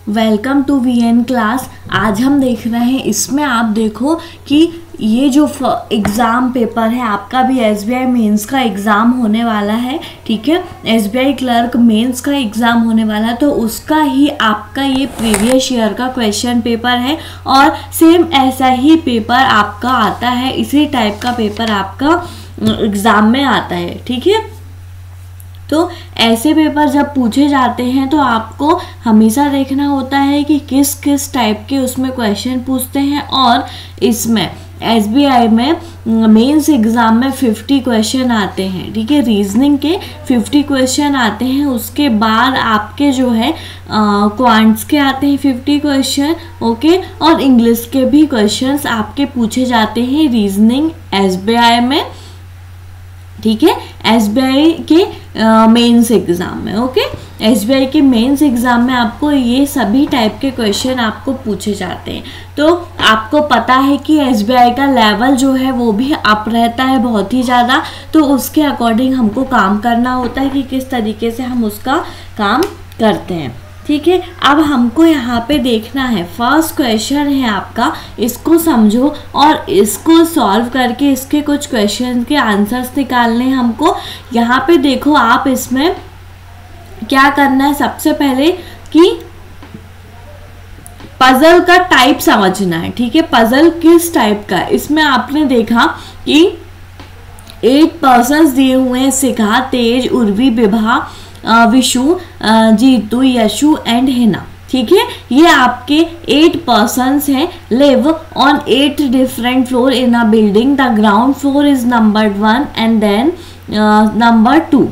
Welcome to VN class. आज हम देख रहे हैं, इसमें आप देखो कि ये जो एग्ज़ाम पेपर है आपका भी एसबीआई मेंस का एग्ज़ाम होने वाला है। ठीक है, एसबीआई क्लर्क मेंस का एग्ज़ाम होने वाला है, तो उसका ही आपका ये प्रीवियस ईयर का क्वेश्चन पेपर है और सेम ऐसा ही पेपर आपका आता है, इसी टाइप का पेपर आपका एग्ज़ाम में आता है। ठीक है, तो ऐसे पेपर जब पूछे जाते हैं तो आपको हमेशा देखना होता है कि किस किस टाइप के उसमें क्वेश्चन पूछते हैं। और इसमें एसबीआई में मेंस एग्ज़ाम में 50 क्वेश्चन आते हैं। ठीक है, रीजनिंग के 50 क्वेश्चन आते हैं। उसके बाद आपके जो है क्वांट्स के आते हैं 50 क्वेश्चन। ओके, और इंग्लिश के भी क्वेश्चंस आपके पूछे जाते हैं रीजनिंग एसबीआई में। ठीक है, एसबीआई के मेंस एग्ज़ाम में। ओके, एसबीआई के मेंस एग्ज़ाम में आपको ये सभी टाइप के क्वेश्चन आपको पूछे जाते हैं। तो आपको पता है कि एसबीआई का लेवल जो है वो भी अप रहता है बहुत ही ज़्यादा, तो उसके अकॉर्डिंग हमको काम करना होता है कि किस तरीके से हम उसका काम करते हैं। ठीक है, अब हमको यहाँ पे देखना है, फर्स्ट क्वेश्चन है आपका, इसको समझो और इसको सॉल्व करके इसके कुछ क्वेश्चन के आंसर्स निकालने हमको। यहाँ पे देखो, आप इसमें क्या करना है, सबसे पहले कि पजल का टाइप समझना है। ठीक है, पजल किस टाइप का है, इसमें आपने देखा कि 8 पर्सन्स दिए हुए हैं, शिखा, तेज, उर्वी, विभा, विशु, जीतू, यशु एंड हिना। ठीक है, ये आपके 8 पर्सन्स हैं। Live on 8 different floor in a building. The ground floor is number 1 and then number 2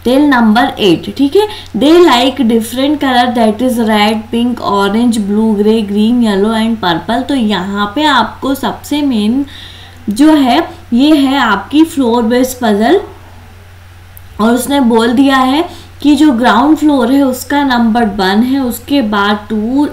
till number 8। ठीक है, they like different colour, that is red, pink, orange, blue, grey, green, yellow and purple. तो यहाँ पे आपको सबसे main जो है ये है आपकी फ्लोर बेस्ड पजल, और उसने बोल दिया है कि जो ग्राउंड फ्लोर है उसका नंबर 1 है, उसके बाद 2,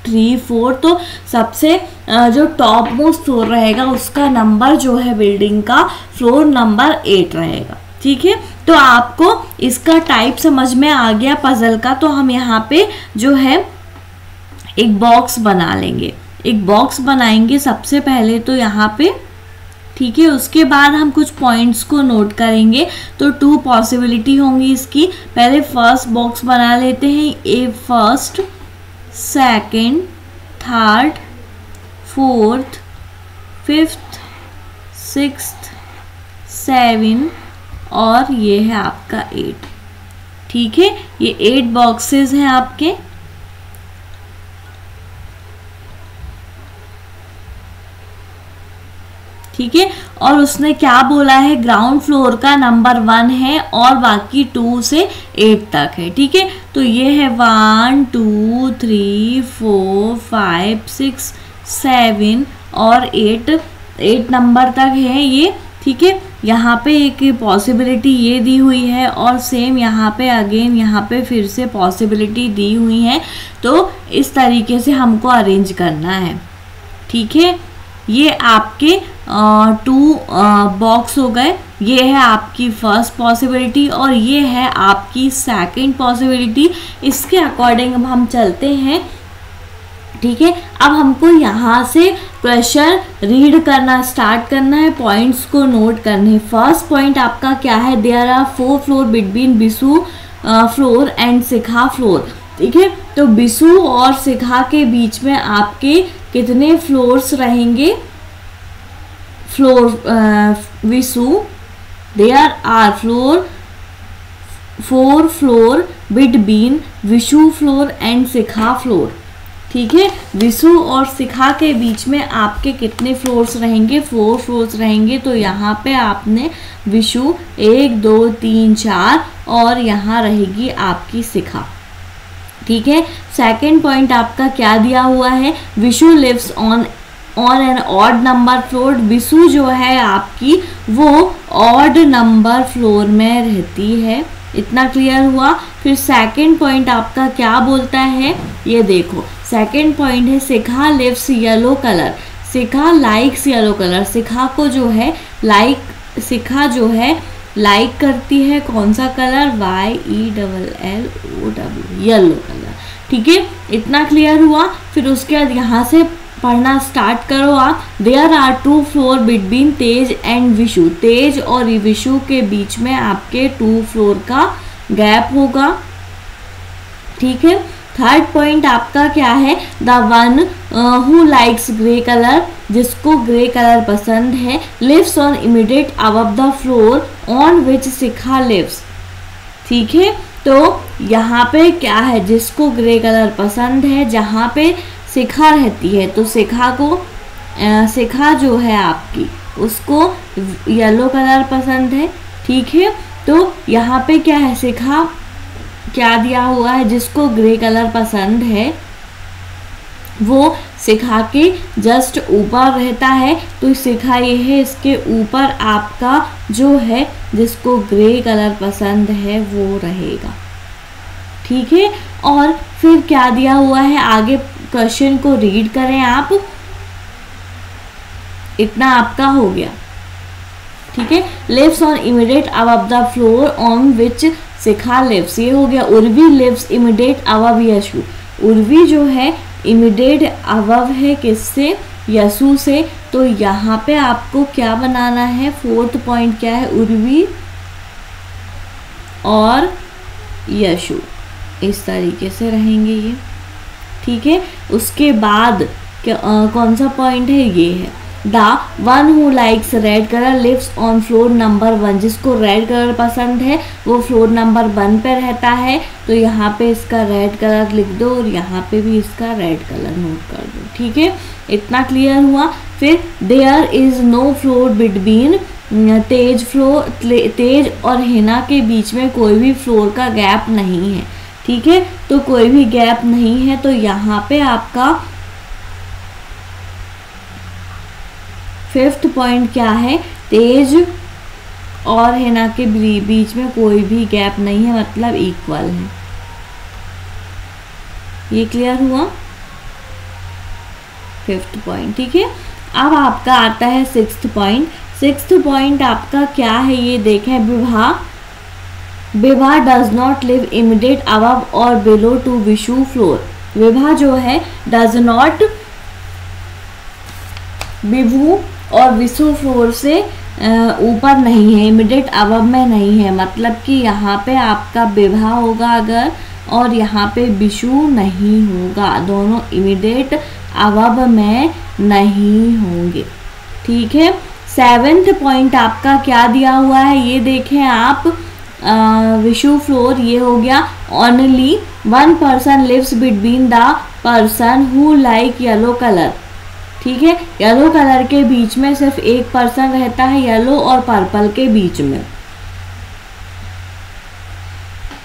3, 4, तो सबसे जो टॉप मोस्ट फ्लोर रहेगा उसका नंबर जो है बिल्डिंग का फ्लोर नंबर 8 रहेगा। ठीक है, तो आपको इसका टाइप समझ में आ गया पजल का। तो हम यहाँ पे जो है एक बॉक्स बना लेंगे, एक बॉक्स बनाएंगे सबसे पहले तो यहाँ पे। ठीक है, उसके बाद हम कुछ पॉइंट्स को नोट करेंगे। तो 2 पॉसिबिलिटी होंगी इसकी। पहले फर्स्ट बॉक्स बना लेते हैं, a first, second, third, fourth, fifth, sixth, 7 और ये है आपका 8। ठीक है, ये 8 बॉक्सेस हैं आपके। ठीक है, और उसने क्या बोला है, ग्राउंड फ्लोर का नंबर 1 है और बाकी 2 से 8 तक है। ठीक है, तो ये है 1, 2, 3, 4, 5, 6, 7 और 8 नंबर तक है ये। ठीक है, यहाँ पे एक पॉसिबिलिटी ये दी हुई है और सेम यहाँ पे अगेन यहाँ पे फिर से पॉसिबिलिटी दी हुई है। तो इस तरीके से हमको अरेंज करना है। ठीक है, ये आपके 2 बॉक्स हो गए। ये है आपकी फर्स्ट पॉसिबिलिटी और ये है आपकी सेकंड पॉसिबिलिटी। इसके अकॉर्डिंग अब हम चलते हैं। ठीक है, अब हमको यहाँ से क्वेश्चन रीड करना स्टार्ट करना है, पॉइंट्स को नोट करने। फर्स्ट पॉइंट आपका क्या है, there are 4 floor between Bisu floor and Shikha floor. ठीक है, तो बिसु और शिखा के बीच में आपके कितने फ्लोर्स रहेंगे, floor Vishu, there are 4 floor between Vishu floor and Shikha floor. ठीक है, विशु और शिखा के बीच में आपके कितने फ्लोर्स रहेंगे, 4 फ्लोर्स रहेंगे। तो यहाँ पे आपने विशु 1, 2, 3, 4 और यहाँ रहेगी आपकी शिखा। ठीक है, सेकंड पॉइंट आपका क्या दिया हुआ है, Vishu lives on an odd number floor. Vishu जो है आपकी वो ऑड नंबर फ्लोर में रहती है। इतना क्लियर हुआ। फिर सेकंड पॉइंट आपका क्या बोलता है, ये देखो सेकंड पॉइंट है, शिखा लिव्स येलो कलर। शिखा लाइक्स येलो कलर। शिखा को जो है शिखा जो है लाइक करती है कौन सा कलर, YELLOW, येलो कलर। ठीक है, इतना क्लियर हुआ। फिर उसके बाद यहाँ से पढ़ना स्टार्ट करो आप। There are 2 floor between Tej and Vishu, Tej और विशु के बीच में आपके 2 फ्लोर का गैप होगा। ठीक है, थर्ड पॉइंट आपका क्या है, the one who likes grey colour, जिसको ग्रे कलर पसंद है, lives on immediate above the floor on which Shikha lives. ठीक है, तो यहाँ पे क्या है, जिसको ग्रे कलर पसंद है, जहाँ पे शिखा रहती है, तो शिखा को शिखा जो है आपकी, उसको येलो कलर पसंद है। ठीक है, तो यहाँ पे क्या है, शिखा क्या दिया हुआ है, जिसको ग्रे कलर पसंद है वो शिखा के जस्ट ऊपर रहता है, तो शिखा ये है, इसके ऊपर आपका जो है जिसको ग्रे कलर पसंद है वो रहेगा। ठीक है, और फिर क्या दिया हुआ है, आगे क्वेश्चन को रीड करें आप। इतना आपका हो गया। ठीक है, lives on immediate above the floor on which Shikha lives, ये हो गया। Urvi lives immediate above Yashu, Urvi जो है इमीडिएट अबव है किससे, यशु से, तो यहाँ पे आपको क्या बनाना है, फोर्थ पॉइंट क्या है, उर्वी और यशु, इस तरीके से रहेंगे ये। ठीक है, उसके बाद कौन सा पॉइंट है, ये है, the one who likes red colour lives on floor number 1, जिसको रेड कलर पसंद है वो फ्लोर नंबर 1 पे रहता है, तो यहाँ पे इसका रेड कलर लिख दो और यहाँ पे भी इसका रेड कलर नोट कर दो। ठीक है, इतना क्लियर हुआ। फिर there is no floor between Tej और हिना के बीच में कोई भी फ्लोर का गैप नहीं है। ठीक है, तो कोई भी गैप नहीं है, तो यहाँ पे आपका फिफ्थ पॉइंट क्या है, तेज और हिना के बीच में कोई भी गैप नहीं है, मतलब इक्वल है। ये क्लियर हुआ, फिफ्थ पॉइंट। ठीक है, अब आपका आता है सिक्स्थ पॉइंट। सिक्स्थ पॉइंट आपका क्या है, ये देखें, Vibha does not live immediate above और below to Vishu floor. Vibha जो है डज नॉट, विभू और विशु फ्लोर से ऊपर नहीं है, इमीडिएट अबव में नहीं है, मतलब कि यहाँ पे आपका विभा होगा अगर, और यहाँ पे विशु नहीं होगा, दोनों इमीडिएट अबव में नहीं होंगे। ठीक है, सेवेंथ पॉइंट आपका क्या दिया हुआ है, ये देखें आप, विशु फ्लोर, ये हो गया। Only 1 person lives between the person who like yellow colour. ठीक है, येलो कलर के बीच में सिर्फ एक पर्सन रहता है, येलो और पर्पल के बीच में।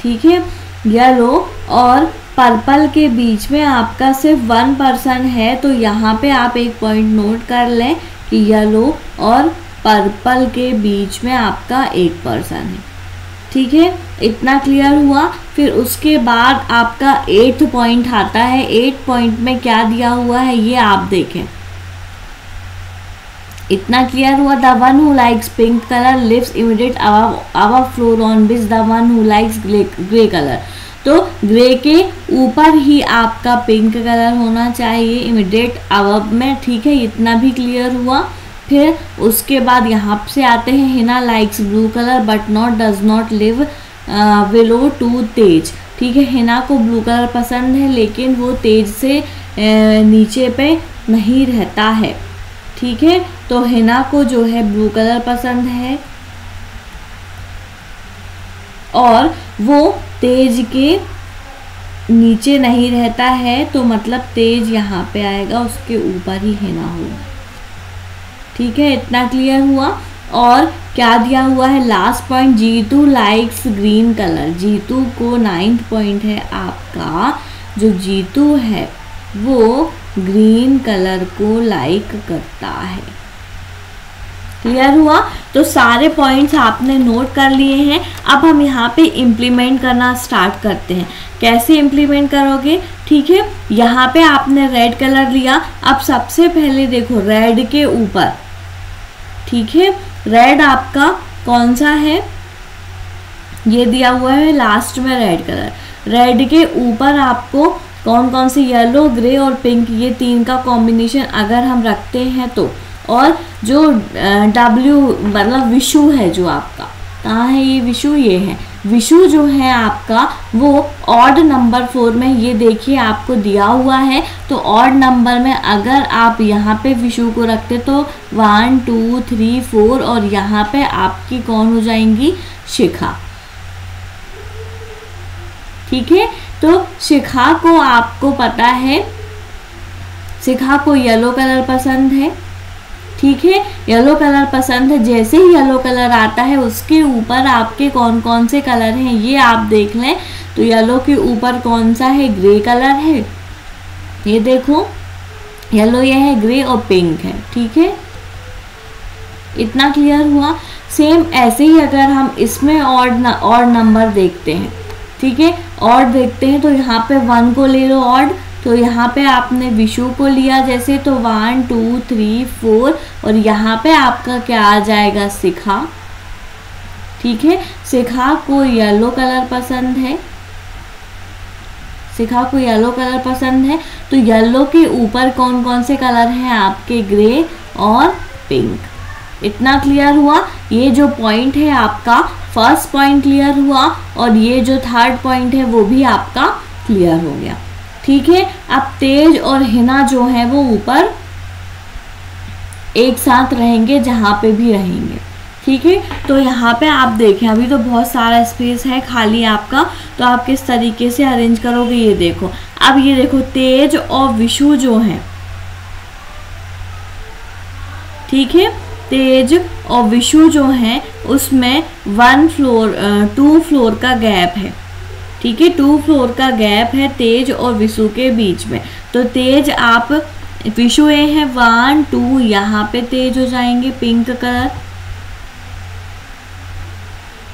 ठीक है, येलो और पर्पल के बीच में आपका सिर्फ 1 पर्सन है, तो यहाँ पे आप एक पॉइंट नोट कर लें कि येलो और पर्पल के बीच में आपका एक पर्सन है। ठीक है, इतना क्लियर हुआ। फिर उसके बाद आपका 8th पॉइंट आता है। 8th पॉइंट में क्या दिया हुआ है, ये आप देखें। इतना क्लियर हुआ, the one who likes pink colour lives immediate above floor on which the one who likes grey colour. तो ग्रे के ऊपर ही आपका पिंक कलर होना चाहिए इमीडिएट अबव में। ठीक है, इतना भी क्लियर हुआ। फिर उसके बाद यहाँ से आते हैं, Hina likes blue colour but not does not live below to Tej. ठीक है, हिना को ब्लू कलर पसंद है लेकिन वो तेज से नीचे पे नहीं रहता है। ठीक है, तो हिना को जो है ब्लू कलर पसंद है और वो तेज के नीचे नहीं रहता है, तो मतलब तेज यहाँ पे आएगा, उसके ऊपर ही हिना होगा। ठीक है, इतना क्लियर हुआ। और क्या दिया हुआ है, last point, Jitu likes green colour. Jitu को 9th पॉइंट है आपका, जो जीतू है वो ग्रीन कलर को लाइक करता है। क्लियर हुआ, तो सारे पॉइंट्स आपने नोट कर लिए हैं। अब हम यहाँ पे इम्प्लीमेंट करना स्टार्ट करते हैं। कैसे इम्प्लीमेंट करोगे, ठीक है, यहाँ पे आपने रेड कलर लिया। अब सबसे पहले देखो रेड के ऊपर, ठीक है, रेड आपका कौन सा है, ये दिया हुआ है लास्ट में रेड कलर। रेड के ऊपर आपको कौन कौन से, येलो, ग्रे और पिंक, ये 3 का कॉम्बिनेशन अगर हम रखते हैं तो। और जो W मतलब विषु है जो आपका, कहाँ है ये विषु, ये है विषु जो है आपका, वो ऑड नंबर 4 में, ये देखिए आपको दिया हुआ है। तो ऑड नंबर में अगर आप यहाँ पे विषु को रखते तो 1 2 3 4 और यहाँ पे आपकी कौन हो जाएंगी, शिखा। ठीक है, तो शिखा को आपको पता है, शिखा को येलो कलर पसंद है। ठीक है, येलो कलर पसंद है। जैसे ही येलो कलर आता है उसके ऊपर आपके कौन कौन से कलर हैं ये आप देख लें। तो येलो के ऊपर कौन सा है, ग्रे कलर है, ये देखो येलो ये है, ग्रे और पिंक है। ठीक है, इतना क्लियर हुआ। सेम ऐसे ही अगर हम इसमें ऑड नंबर देखते हैं, ठीक है, ऑड देखते हैं तो यहाँ पे 1 को ले लो ऑड, तो यहाँ पे आपने विषु को लिया जैसे, तो 1 2 3 4 और यहाँ पे आपका क्या आ जाएगा, शिखा। ठीक है, शिखा को येलो कलर पसंद है, शिखा को येलो कलर पसंद है। तो येलो के ऊपर कौन कौन से कलर हैं आपके, ग्रे और पिंक। इतना क्लियर हुआ। ये जो पॉइंट है आपका फर्स्ट पॉइंट क्लियर हुआ और ये जो थर्ड पॉइंट है वो भी आपका क्लियर हो गया। ठीक है, अब तेज और हिना जो है वो ऊपर एक साथ रहेंगे जहाँ पे भी रहेंगे। ठीक है, तो यहाँ पे आप देखें अभी तो बहुत सारा स्पेस है खाली आपका, तो आप किस तरीके से अरेंज करोगे ये देखो। अब ये देखो तेज और विषु जो हैं, ठीक है, तेज और विषु जो हैं उसमें 2 फ्लोर का गैप है। ठीक है, 2 फ्लोर का गैप है तेज और विषु के बीच में। तो तेज आप, विषु ए है 1 2, यहाँ पे तेज हो जाएंगे पिंक कलर।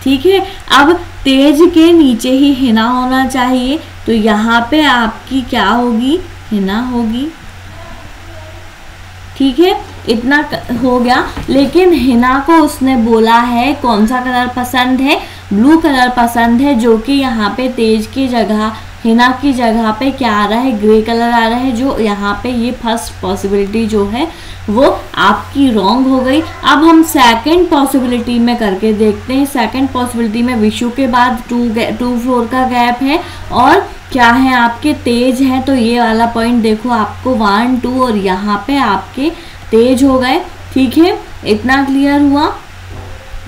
ठीक है, अब तेज के नीचे ही हिना होना चाहिए, तो यहाँ पे आपकी क्या होगी, हिना होगी। ठीक है, इतना हो गया। लेकिन हिना को उसने बोला है कौन सा कलर पसंद है, ब्लू कलर पसंद है, जो कि यहाँ पे तेज की जगह, हिना की जगह पे क्या आ रहा है, ग्रे कलर आ रहा है। जो यहाँ पे ये फर्स्ट पॉसिबिलिटी जो है वो आपकी रॉन्ग हो गई। अब हम सेकंड पॉसिबिलिटी में करके देखते हैं। सेकंड पॉसिबिलिटी में विषु के बाद 2 फ्लोर का गैप है और क्या है आपके तेज है। तो ये वाला पॉइंट देखो आपको 1 2 और यहाँ पे आपके तेज हो गए। ठीक है, इतना क्लियर हुआ।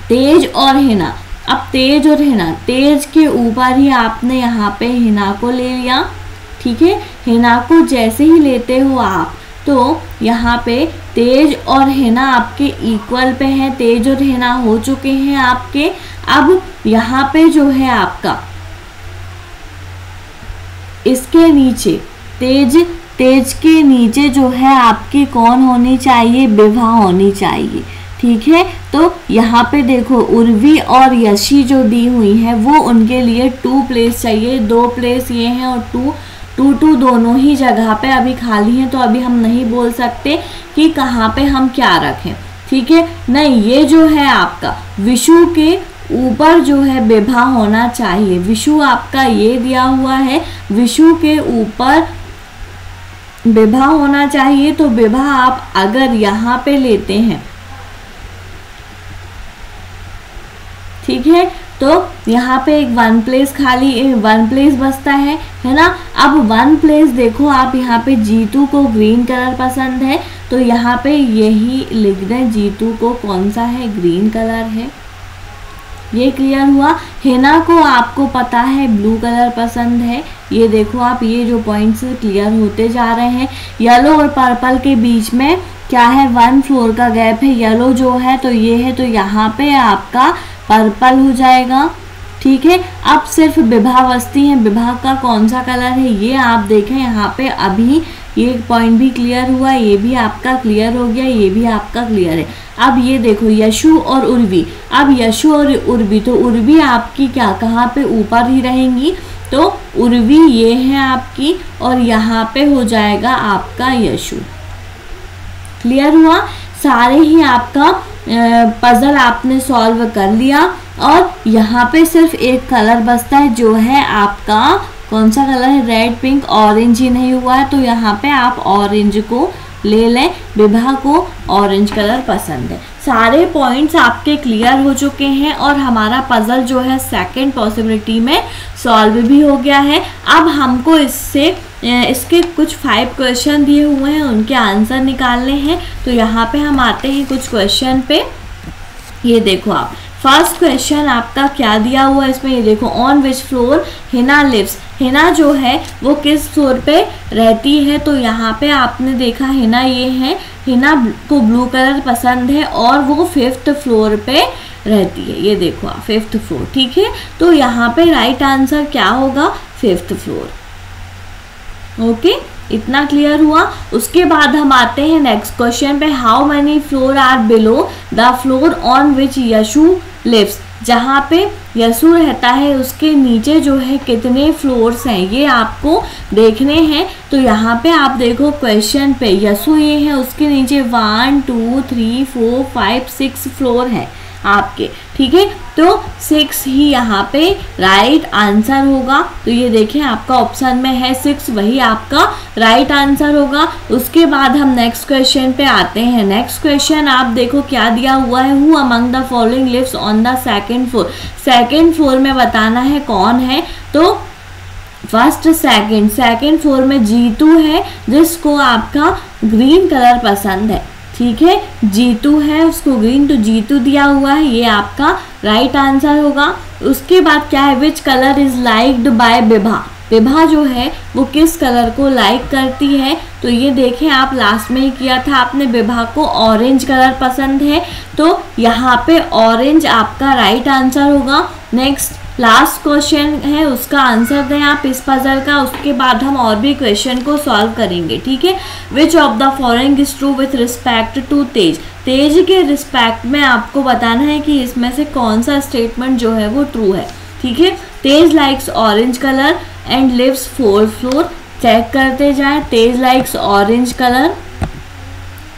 तेज और हिना, अब तेज और हिना, तेज के ऊपर ही आपने यहाँ पे हिना को ले लिया। ठीक है, हिना को जैसे ही लेते हो आप तो यहाँ पे तेज और हिना आपके इक्वल पे हैं, तेज और हिना हो चुके हैं आपके। अब यहाँ पे जो है आपका इसके नीचे तेज के नीचे जो है आपकी कौन होनी चाहिए, विभा होनी चाहिए। ठीक है, तो यहाँ पे देखो उर्वी और यशी जो दी हुई है वो उनके लिए 2 प्लेस चाहिए। 2 प्लेस ये हैं और 2 दोनों ही जगह पे अभी खाली हैं, तो अभी हम नहीं बोल सकते कि कहाँ पे हम क्या रखें। ठीक है, नहीं, ये जो है आपका विषु के ऊपर जो है विभा होना चाहिए। विषु आपका ये दिया हुआ है, विषु के ऊपर विभा होना चाहिए। तो विभा आप अगर यहाँ पे लेते हैं, ठीक है, तो यहाँ पे एक 1 प्लेस खाली, 1 प्लेस बचता है ना। अब 1 प्लेस देखो आप, यहाँ पे जीतू को ग्रीन कलर पसंद है, तो यहाँ पे यही लिख दें, जीतू को कौन सा है, ग्रीन कलर है। ये क्लियर हुआ। हिना को आपको पता है ब्लू कलर पसंद है। ये देखो आप, ये जो पॉइंट्स क्लियर होते जा रहे हैं। येलो और पर्पल के बीच में क्या है, 1 फ्लोर का गैप है। येलो जो है तो ये है, तो यहाँ पे आपका पर्पल हो जाएगा। ठीक है, अब सिर्फ विभा बचती है। विभा का कौन सा कलर है ये आप देखें, यहाँ पे अभी ये पॉइंट भी क्लियर हुआ, ये भी आपका क्लियर हो गया, ये भी आपका क्लियर है। अब ये देखो यशु और उर्वी, अब यशु और उर्वी, तो उर्वी आपकी क्या, कहाँ पे, ऊपर ही रहेंगी। तो उर्वी ये है आपकी और यहाँ पे हो जाएगा आपका यशु। क्लियर हुआ। सारे ही आपका पजल आपने सॉल्व कर लिया और यहाँ पे सिर्फ एक कलर बचता है जो है आपका कौन सा कलर है, रेड, पिंक, ऑरेंज ही नहीं हुआ है, तो यहाँ पे आप ऑरेंज को ले लें। विभा को ऑरेंज कलर पसंद है। सारे पॉइंट्स आपके क्लियर हो चुके हैं और हमारा पजल जो है सेकंड पॉसिबिलिटी में सॉल्व भी हो गया है। अब हमको इसके कुछ 5 क्वेश्चन दिए हुए हैं, उनके आंसर निकालने हैं। तो यहाँ पे हम आते हैं कुछ क्वेश्चन पे। ये देखो आप, फर्स्ट क्वेश्चन आपका क्या दिया हुआ है इसमें, ये देखो, on which floor Hina lives. Hina जो है वो किस फ्लोर पे रहती है, तो यहाँ पे आपने देखा हिना ये है, हिना को ब्लू कलर पसंद है और वो 5th फ्लोर पे रहती है। ये देखो आप, 5th फ्लोर, ठीक है। तो यहाँ पे राइट आंसर क्या होगा, 5th फ्लोर। ओके, इतना क्लियर हुआ। उसके बाद हम आते हैं नेक्स्ट क्वेश्चन पे, how many floor are below the floor on which Yashu lives. जहाँ पे यशु रहता है उसके नीचे जो है कितने फ्लोर्स हैं, ये आपको देखने हैं। तो यहाँ पे आप देखो क्वेश्चन पे, यशु ये है, उसके नीचे 1 2 3 4 5 6 फ्लोर है आपके, ठीक है। तो 6 ही यहाँ पे राइट आंसर होगा। तो ये देखें आपका ऑप्शन में है 6, वही आपका राइट आंसर होगा। उसके बाद हम नेक्स्ट क्वेश्चन पे आते हैं। नेक्स्ट क्वेश्चन आप देखो क्या दिया हुआ है, who among the following lives on the second floor. Second floor में बताना है कौन है, तो फर्स्ट सेकंड फ्लोर में जीतू है, जिसको आपका ग्रीन कलर पसंद है, ठीक है। जीतू है, उसको ग्रीन, तो जीतू दिया हुआ है, ये आपका राइट आंसर होगा। उसके बाद क्या है, which colour is liked by Vibha. Vibha जो है वो किस कलर को लाइक करती है, तो ये देखें आप, लास्ट में ही किया था आपने, विभा को ऑरेंज कलर पसंद है, तो यहाँ पे ऑरेंज आपका राइट आंसर होगा। नेक्स्ट लास्ट क्वेश्चन है, उसका आंसर दें आप इस पजल का। उसके बाद हम और भी क्वेश्चन को सॉल्व करेंगे, ठीक है। Which of the following is true with respect to Tej. Tej के रिस्पेक्ट में आपको बताना है कि इसमें से कौन सा स्टेटमेंट जो है वो ट्रू है, ठीक है। Tej likes orange colour and lives 4th floor. Check करते जाएं, Tej likes orange colour,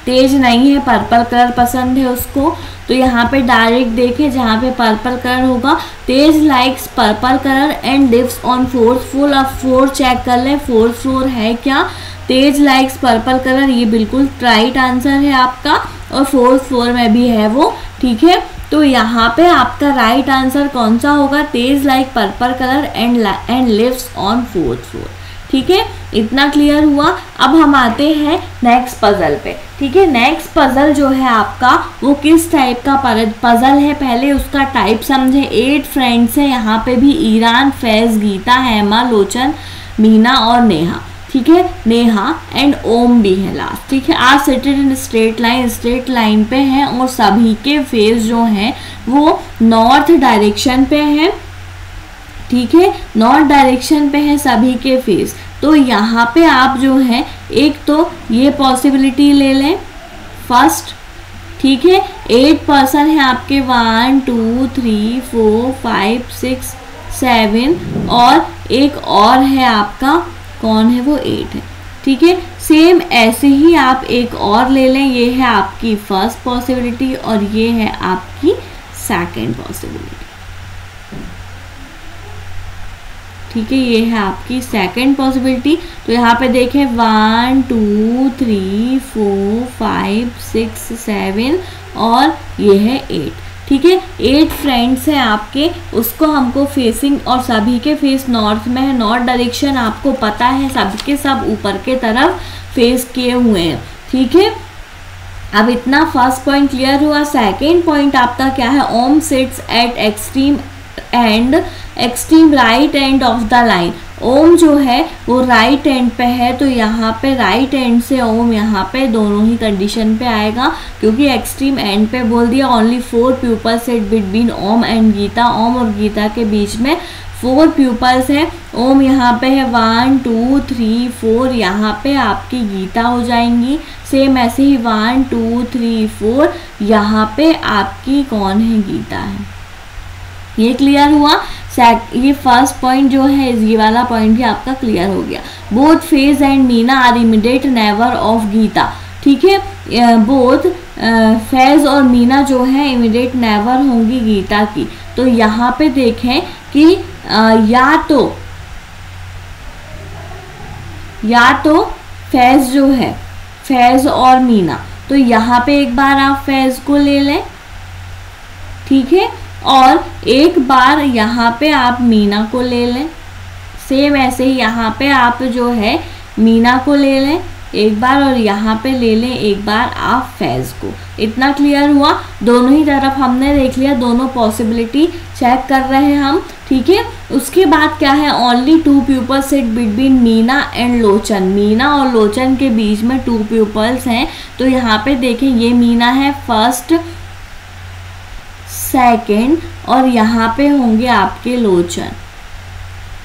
Tej नहीं है, पर्पल कलर पसंद है उसको, तो यहाँ पे डायरेक्ट देखें जहाँ पे पर्पल कलर होगा, Tej likes purple colour and lives on 4th floor. अब 4 चेक कर लें, 4th फ्लोर है क्या, तेज लाइक्स पर्पल कलर, ये बिल्कुल राइट आंसर है आपका, और 4th फ्लोर में भी है वो, ठीक है। तो यहाँ पे आपका राइट आंसर कौन सा होगा, Tej like purple colour and lives on 4th floor, ठीक है। इतना क्लियर हुआ। अब हम आते हैं नेक्स्ट पजल पे, ठीक है। नेक्स्ट पजल जो है आपका वो किस टाइप का पजल है, पहले उसका टाइप समझे। 8 फ्रेंड्स है यहाँ पे भी, ईरान, फैज, गीता, हेमा, लोचन, मीना और नेहा, ठीक है। नेहा एंड ओम भी है लास्ट, ठीक है। आज सिटेड इन स्ट्रेट लाइन पे हैं और सभी के फेस जो हैं वो नॉर्थ डायरेक्शन पे हैं, ठीक है। नॉर्थ डायरेक्शन पे है सभी के फेस। तो यहाँ पे आप जो है एक तो ये पॉसिबिलिटी ले लें फर्स्ट, ठीक है। 8 पर्सन है आपके, 1 2 3 4 5 6 7, और एक और है आपका, कौन है वो, 8 है, ठीक है। सेम ऐसे ही आप एक और ले लें, ये है आपकी फर्स्ट पॉसिबिलिटी और ये है आपकी सेकंड पॉसिबिलिटी, ठीक है। ये है आपकी सेकंड पॉसिबिलिटी। तो यहाँ पे देखें 1 2 3 4 5 6 7 और ये है 8, ठीक है। 8 फ्रेंड्स हैं आपके, उसको हमको फेसिंग, और सभी के फेस नॉर्थ में है, नॉर्थ डायरेक्शन आपको पता है, सबके सब ऊपर के तरफ फेस किए हुए हैं, ठीक है। अब इतना फर्स्ट पॉइंट क्लियर हुआ। सेकेंड पॉइंट आपका क्या है, Om sits at extreme right end of the line. Om जो है वो राइट एंड पे है, तो यहाँ पे राइट एंड से ओम यहाँ पे दोनों ही कंडीशन पे आएगा, क्योंकि एक्सट्रीम एंड पे बोल दिया। Only 4 pupils sit between Om and Gita. Om और गीता के बीच में 4 प्यूपल्स हैं। ओम यहाँ पे है 1 2 3 4, यहाँ पे आपकी गीता हो जाएंगी। सेम ऐसे ही 1 2 3 4, यहाँ पे आपकी कौन है, गीता है। ये क्लियर हुआ। ये फर्स्ट पॉइंट जो है, ये वाला पॉइंट भी आपका क्लियर हो गया। Both Faiz and Meena are immediate neighbour of Geeta, ठीक है। बोथ फैज और मीना जो है इमीडिएट नेवर होंगी गीता की। तो यहाँ पे देखें कि या तो या तो फैज़ जो है, फैज़ और मीना, तो यहाँ पे एक बार आप फैज़ को ले लें, ठीक है, और एक बार यहाँ पे आप मीना को ले लें। सेम ऐसे ही यहाँ पे आप जो है मीना को ले लें एक बार, और यहाँ पे ले लें एक बार आप फैज़ को। इतना क्लियर हुआ? दोनों ही तरफ हमने देख लिया, दोनों पॉसिबिलिटी चेक कर रहे हैं हम, ठीक है। उसके बाद क्या है, only 2 pupils sit between Meena and Lochan. Meena और लोचन के बीच में 2 pupils हैं, तो यहाँ पे देखें ये मीना है फर्स्ट सेकंड, और यहाँ पे होंगे आपके लोचन,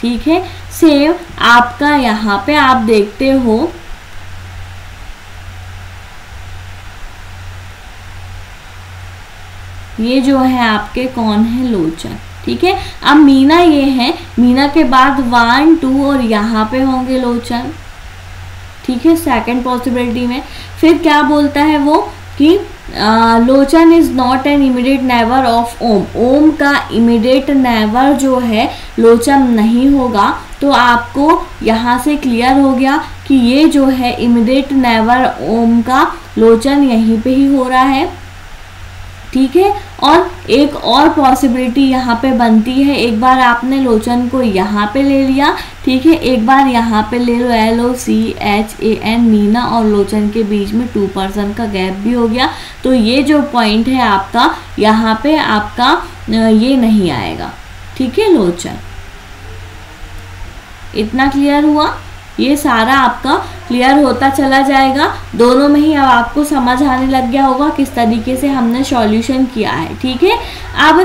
ठीक है। सेम आपका यहाँ पे आप देखते हो ये जो है आपके कौन है, लोचन, ठीक है। अब मीना ये है, मीना के बाद 1 2 और यहाँ पे होंगे लोचन, ठीक है, सेकंड पॉसिबिलिटी में। फिर क्या बोलता है वो कि Lochan is not an immediate neighbour of Om. Om का इमीडिएट नेबर जो है लोचन नहीं होगा, तो आपको यहाँ से क्लियर हो गया कि ये जो है इमीडिएट नेबर ओम का लोचन यहीं पे ही हो रहा है, ठीक है। और एक और पॉसिबिलिटी यहाँ पे बनती है, एक बार आपने लोचन को यहाँ पे ले लिया, ठीक है, एक बार यहाँ पे ले लो LOCHAN, मीना और लोचन के बीच में 2% का गैप भी हो गया, तो ये जो पॉइंट है आपका यहाँ पे आपका ये नहीं आएगा, ठीक है, लोचन। इतना क्लियर हुआ? ये सारा आपका क्लियर होता चला जाएगा, दोनों में ही अब आपको समझ आने लग गया होगा किस तरीके से हमने सॉल्यूशन किया है, ठीक है। अब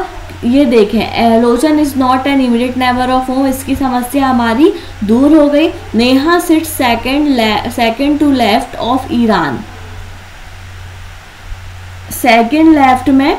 ये देखें, Lochan is not an immediate neighbour of Om, इसकी समस्या हमारी दूर हो गई। Neha sit second to left of Iran, second left में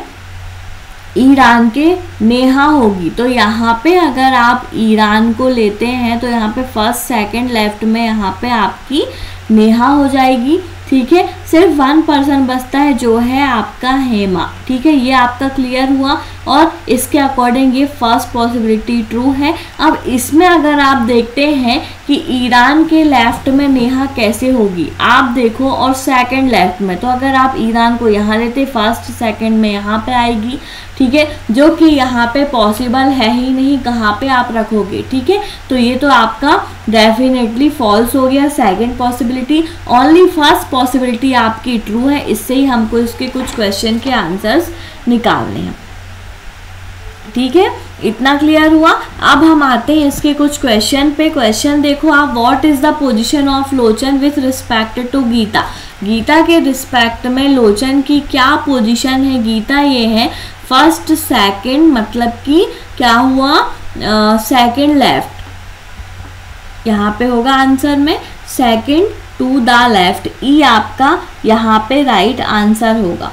ईरान के नेहा होगी, तो यहाँ पे अगर आप ईरान को लेते हैं तो यहाँ पे फर्स्ट सेकंड लेफ्ट में यहाँ पे आपकी नेहा हो जाएगी, ठीक है। सिर्फ 1% बचता है जो है आपका हेमा, ठीक है, ये आपका क्लियर हुआ, और इसके अकॉर्डिंग ये फर्स्ट पॉसिबिलिटी ट्रू है। अब इसमें अगर आप देखते हैं कि ईरान के लेफ्ट में नेहा कैसे होगी, आप देखो, और सेकंड लेफ्ट में, तो अगर आप ईरान को यहाँ लेते फर्स्ट सेकंड में यहाँ पे आएगी, ठीक है, जो कि यहाँ पे पॉसिबल है ही नहीं, कहाँ पे आप रखोगे, ठीक है, तो ये तो आपका डेफिनेटली फॉल्स हो गया second possibility. Only first possibility आपकी ट्रू है, इससे ही हमको इसके कुछ क्वेश्चन के आंसर्स निकालने हैं, ठीक है। इतना क्लियर हुआ? अब हम आते हैं इसके कुछ क्वेश्चन पे। क्वेश्चन देखो आप, what is the position of Lochan with respect to Geeta. Geeta के रिस्पेक्ट में लोचन की क्या पोजीशन है? गीता ये है फर्स्ट सेकंड, मतलब कि क्या हुआ, सेकंड लेफ्ट, यहाँ पे होगा आंसर में second to the left, E आपका यहाँ पे राइट आंसर होगा,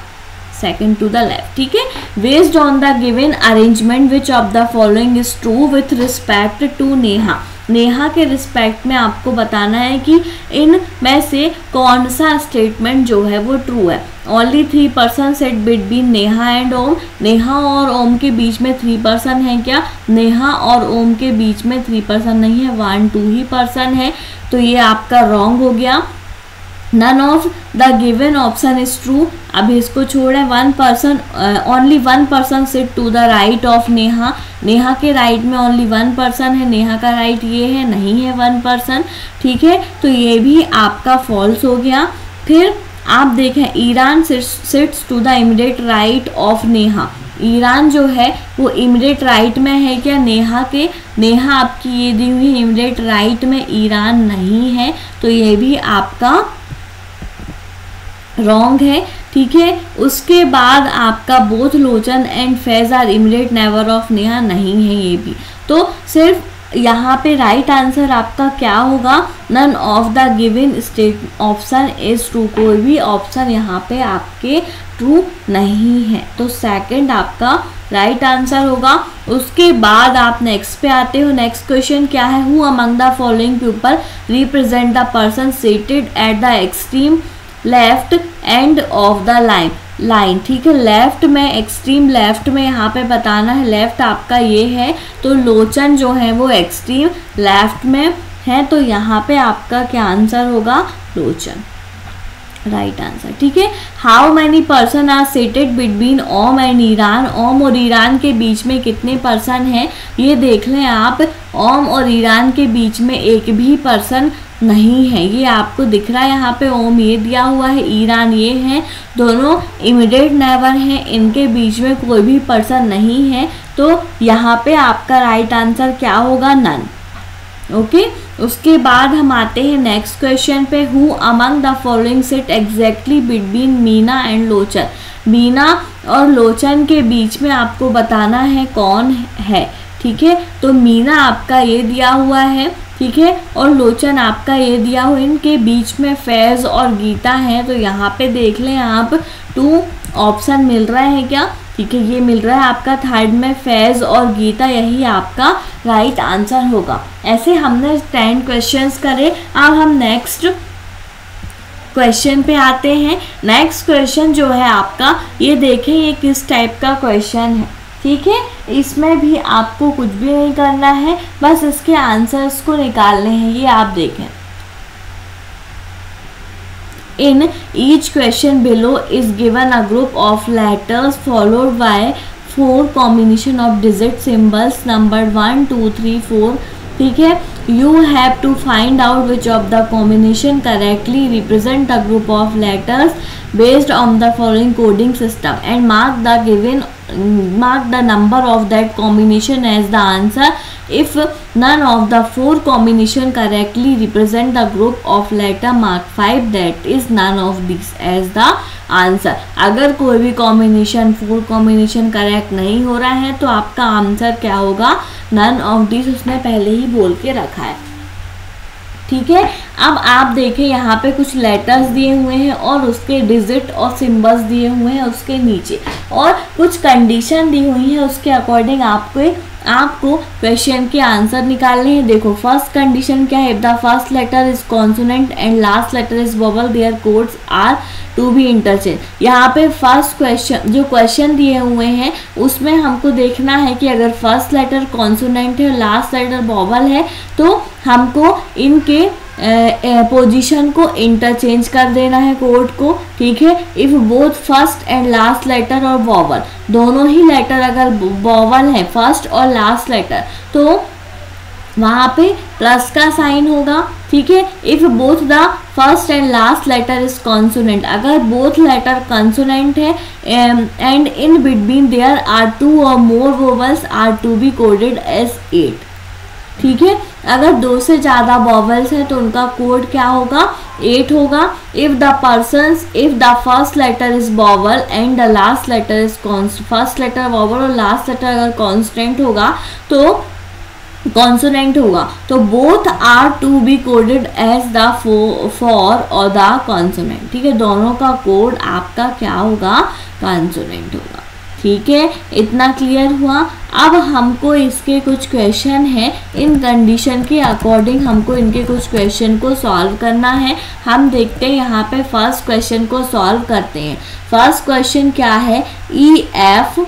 सेकंड टू द लेफ्ट, ठीक है। Based on the given arrangement which of the following is true with respect to Neha. Neha के रिस्पेक्ट में आपको बताना है कि इन में से कौन सा स्टेटमेंट जो है वो ट्रू है। Only 3% sit between Neha and Om, Neha और ओम के बीच में 3% है क्या? नेहा और ओम के बीच में 3% नहीं है, 1-2 ही पर्सन है, तो ये आपका रॉन्ग हो गया। None of the given option is true, अभी इसको छोड़े, 1% only 1% sit to the right of Neha, Neha के राइट में ओनली 1% है, नेहा का राइट ये है, नहीं है 1%, ठीक है, तो ये भी आपका फॉल्स हो गया। फिर आप देखें, Iran sits to the immediate right of Neha, Iran जो है वो इमीडिएट राइट में है क्या नेहा के? नेहा आपकी ये दी हुई इमीडिएट राइट में, ईरान नहीं है, तो ये भी आपका रॉन्ग है, ठीक है। उसके बाद आपका both Lochan and Faiz are immediate neighbour of Neha, नहीं है ये भी, तो सिर्फ यहाँ पे राइट आंसर आपका क्या होगा? None of the given state option is true, कोई भी ऑप्शन यहाँ पे आपके ट्रू नहीं है, तो सेकंड आपका राइट आंसर होगा। उसके बाद आप नेक्स्ट पे आते हो। नेक्स्ट क्वेश्चन क्या है? Who among the following people represent the person seated at the extreme left and of the line, ठीक है, लेफ्ट में, एक्सट्रीम लेफ्ट में यहाँ पे बताना है, लेफ्ट आपका ये है, तो लोचन जो है वो एक्सट्रीम लेफ्ट में हैं, तो यहाँ पे आपका क्या आंसर होगा, लोचन, राइट आंसर। ठीक है, how many person are seated between Om and Iran, Om और ईरान के बीच में कितने पर्सन हैं, ये देख लें आप, ओम और ईरान के बीच में एक भी पर्सन नहीं है, ये आपको दिख रहा है यहाँ पे, ओम ये दिया हुआ है, ईरान ये है, दोनों इमीडिएट नेबर हैं, इनके बीच में कोई भी पर्सन नहीं है, तो यहाँ पे आपका राइट आंसर क्या होगा, नन। ओके, उसके बाद हम आते हैं नेक्स्ट क्वेश्चन पे, who among the following sit exactly between Meena and Lochan, Meena और लोचन के बीच में आपको बताना है कौन है। ठीक है, तो मीना आपका ये दिया हुआ है, ठीक है, और लोचन आपका ये दिया हुआ, इनके बीच में फैज़ और गीता है, तो यहाँ पे देख लें आप 2 ऑप्शन मिल रहे हैं क्या, ठीक है, ये मिल रहा है आपका थर्ड में फैज़ और गीता, यही आपका राइट आंसर होगा। ऐसे हमने 10 क्वेश्चंस करे। अब हम नेक्स्ट क्वेश्चन पे आते हैं। नेक्स्ट क्वेश्चन जो है आपका, ये देखें ये किस टाइप का क्वेश्चन है। ठीक है, इसमें भी आपको कुछ भी नहीं करना है, बस इसके आंसर्स को निकालने हैं। ये आप देखें, in each question below is given a group of letters followed by 4 combination of digit symbols numbered 1 2 3 4। ठीक है, you have to find out which of the combination correctly represent the group of letters based on the following coding system and mark the number of that combination as the answer if none of the 4 combination correctly represent the group of letter, mark 5 that is none of these as the answer। अगर कोई भी combination 4 combination correct नहीं हो रहा है तो आपका answer क्या होगा, नन ऑफ दिस, उसने पहले ही बोल के रखा है। ठीक है, अब आप देखें यहाँ पे कुछ लेटर्स दिए हुए हैं और उसके डिजिट और सिंबल्स दिए हुए हैं उसके नीचे, और कुछ कंडीशन दी हुई है, उसके अकॉर्डिंग आपको क्वेश्चन के आंसर निकालने हैं। देखो, फर्स्ट कंडीशन क्या है, if the first letter is consonant and last letter is vowel their codes are to be interchange. यहाँ पे फर्स्ट क्वेश्चन, जो क्वेश्चन दिए हुए हैं उसमें हमको देखना है कि अगर फर्स्ट लेटर कॉन्सोनेंट है और लास्ट लेटर वोवल है तो हमको इनके पोजीशन को इंटरचेंज कर देना है कोड को। ठीक है, if both first and last letter और वोवल, दोनों ही लेटर अगर वोवल है फर्स्ट और लास्ट लेटर, तो वहाँ पे प्लस का साइन होगा। ठीक है, if both the first and last letter is consonant, अगर बोथ लेटर कॉन्सोनेंट है and in between there are 2 और more vowels are to be coded as 8। ठीक है, अगर 2 से ज़्यादा वोवल्स हैं तो उनका कोड क्या होगा, 8 होगा। If the first letter is vowel and the last letter is first letter vowel और लास्ट लेटर अगर कॉन्स्टेंट होगा तो कॉन्सोनेंट होगा, तो both are to be coded as the for और द कॉन्सोनेंट। ठीक है, दोनों का कोड आपका क्या होगा, कॉन्सोनेंट होगा। ठीक है, इतना क्लियर हुआ। अब हमको इसके कुछ क्वेश्चन हैं, इन कंडीशन के अकॉर्डिंग हमको इनके कुछ क्वेश्चन को सॉल्व करना है। हम देखते हैं यहाँ पे फर्स्ट क्वेश्चन को सॉल्व करते हैं। फर्स्ट क्वेश्चन क्या है, EF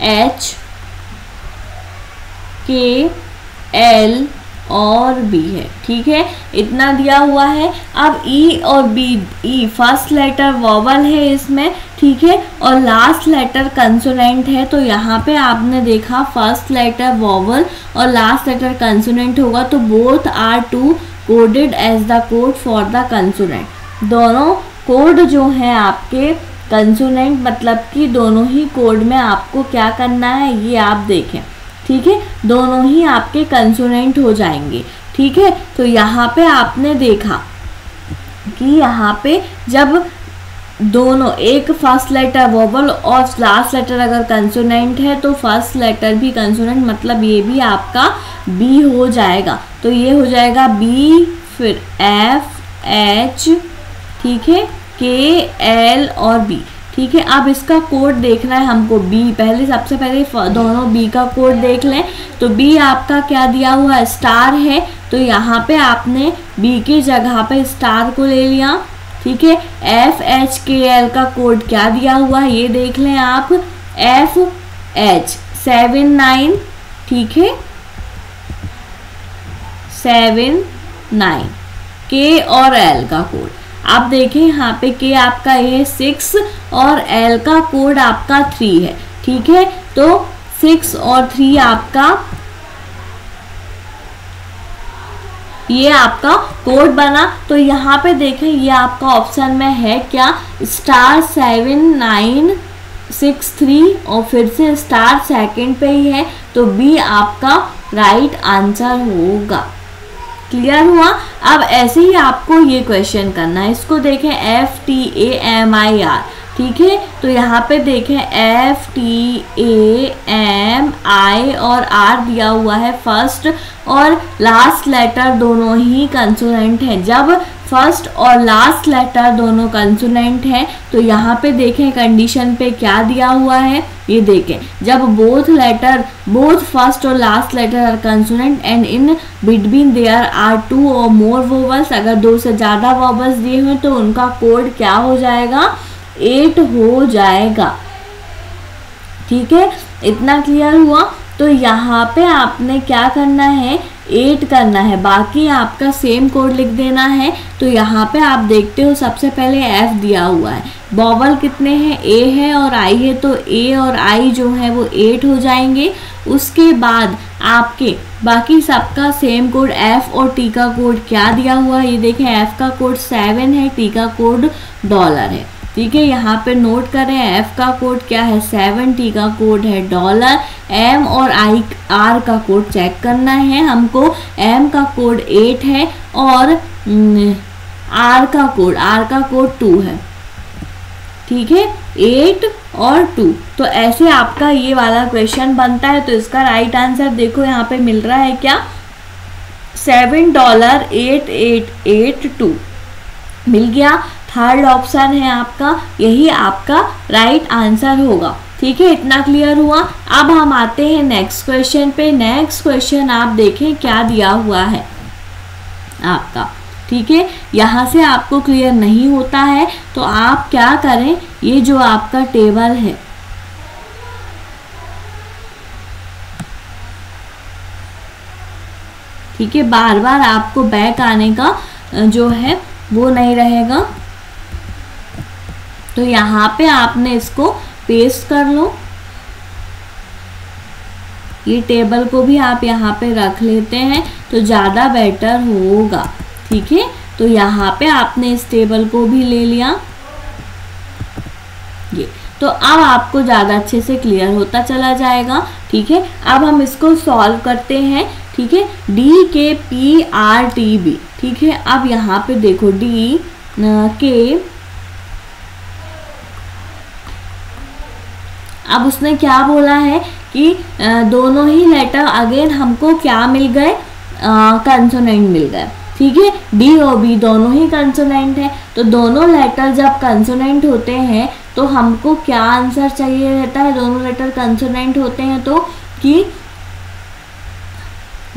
H K L और B है। ठीक है, इतना दिया हुआ है। अब E और B, E first letter vowel है इसमें, ठीक है, और लास्ट लेटर कंसोनेंट है, तो यहाँ पे आपने देखा फर्स्ट लेटर वोवल और लास्ट लेटर कंसोनेंट होगा, तो both are to coded as the code for the consonant. दोनों कोड जो है आपके कंसोनेंट, मतलब कि दोनों ही कोड में आपको क्या करना है, ये आप देखें। ठीक है, दोनों ही आपके कंसोनेंट हो जाएंगे। ठीक है, तो यहाँ पे आपने देखा कि यहाँ पे जब दोनों, एक फर्स्ट लेटर वोवल और लास्ट लेटर अगर कंसोनेंट है तो फर्स्ट लेटर भी कंसोनेंट, मतलब ये भी आपका बी हो जाएगा, तो ये हो जाएगा बी, फिर F H, ठीक है, K L और B। ठीक है, अब इसका कोड देखना है हमको, B पहले, सबसे पहले दोनों B का कोड देख लें। तो B आपका क्या दिया हुआ है, स्टार है, तो यहाँ पे आपने B की जगह पे स्टार को ले लिया। ठीक है, F H K L का कोड क्या दिया हुआ है ये देख लें आप, F H 7 9, ठीक है, 7 9 के और एल का कोड। आप देखें यहाँ पे के आपका ये 6 और एल का कोड आपका 3 है, ठीक है। तो 6 और 3 आपका ये आपका कोड बना। तो यहाँ पे देखें ये आपका ऑप्शन में है क्या, *7963 और फिर से स्टार सेकंड पे ही है, तो बी आपका राइट आंसर होगा। क्लियर हुआ। अब ऐसे ही आपको ये क्वेश्चन करना है। इसको देखें FTAMIR, ठीक है। तो यहाँ पे देखें FTAMI और R दिया हुआ है, फर्स्ट और लास्ट लेटर दोनों ही कंसोनेंट हैं। जब फर्स्ट और लास्ट लेटर दोनों कंसोनेंट हैं तो यहाँ पे देखें कंडीशन पे क्या दिया हुआ है, ये देखें, जब बोथ फर्स्ट और last letter are consonant and in between there are 2 और मोर वोवल्स, अगर 2 से ज़्यादा वोवल्स दिए हुए तो उनका कोड क्या हो जाएगा, 8 हो जाएगा। ठीक है, इतना क्लियर हुआ। तो यहाँ पे आपने क्या करना है, 8 करना है, बाकी आपका सेम कोड लिख देना है। तो यहाँ पे आप देखते हो सबसे पहले F दिया हुआ है, वोवल कितने हैं, A है और I है, तो A और I जो है वो 8 हो जाएंगे। उसके बाद आपके बाकी सबका सेम कोड F और T का कोड क्या दिया हुआ है, ये देखें F का कोड 7 है, T का कोड $, है। ठीक है, यहाँ पे नोट करें F का कोड क्या है 7, T का कोड है $, M और R का कोड चेक करना है हमको। M का कोड 8 है और R का कोड 2 है। ठीक है, 8 और 2। तो ऐसे आपका ये वाला क्वेश्चन बनता है। तो इसका राइट आंसर देखो यहाँ पे मिल रहा है क्या, $7.8882 मिल गया। थर्ड ऑप्शन है आपका, यही आपका राइट आंसर होगा। ठीक है, इतना क्लियर हुआ। अब हम आते हैं नेक्स्ट क्वेश्चन पे। नेक्स्ट क्वेश्चन आप देखें क्या दिया हुआ है आपका। ठीक है, यहाँ से आपको क्लियर नहीं होता है तो आप क्या करें, ये जो आपका टेबल है, ठीक है, बार बार आपको बैक आने का जो है वो नहीं रहेगा। तो यहाँ पे आपने इसको पेस्ट कर लो, ये टेबल को भी आप यहाँ पे रख लेते हैं तो ज़्यादा बेटर होगा। ठीक है, तो यहाँ पे आपने इस टेबल को भी ले लिया, ये तो अब आपको ज़्यादा अच्छे से क्लियर होता चला जाएगा। ठीक है, अब हम इसको सॉल्व करते हैं। ठीक है, DKPRTB। ठीक है, अब यहाँ पे देखो DK, अब उसने क्या बोला है कि दोनों ही लेटर अगेन हमको क्या मिल गए, कंसोनेंट मिल गए। ठीक है, D और B दोनों ही कंसोनेंट है। तो दोनों लेटर जब कंसोनेंट होते हैं तो हमको क्या आंसर चाहिए रहता है, दोनों लेटर कंसोनेंट होते हैं तो कि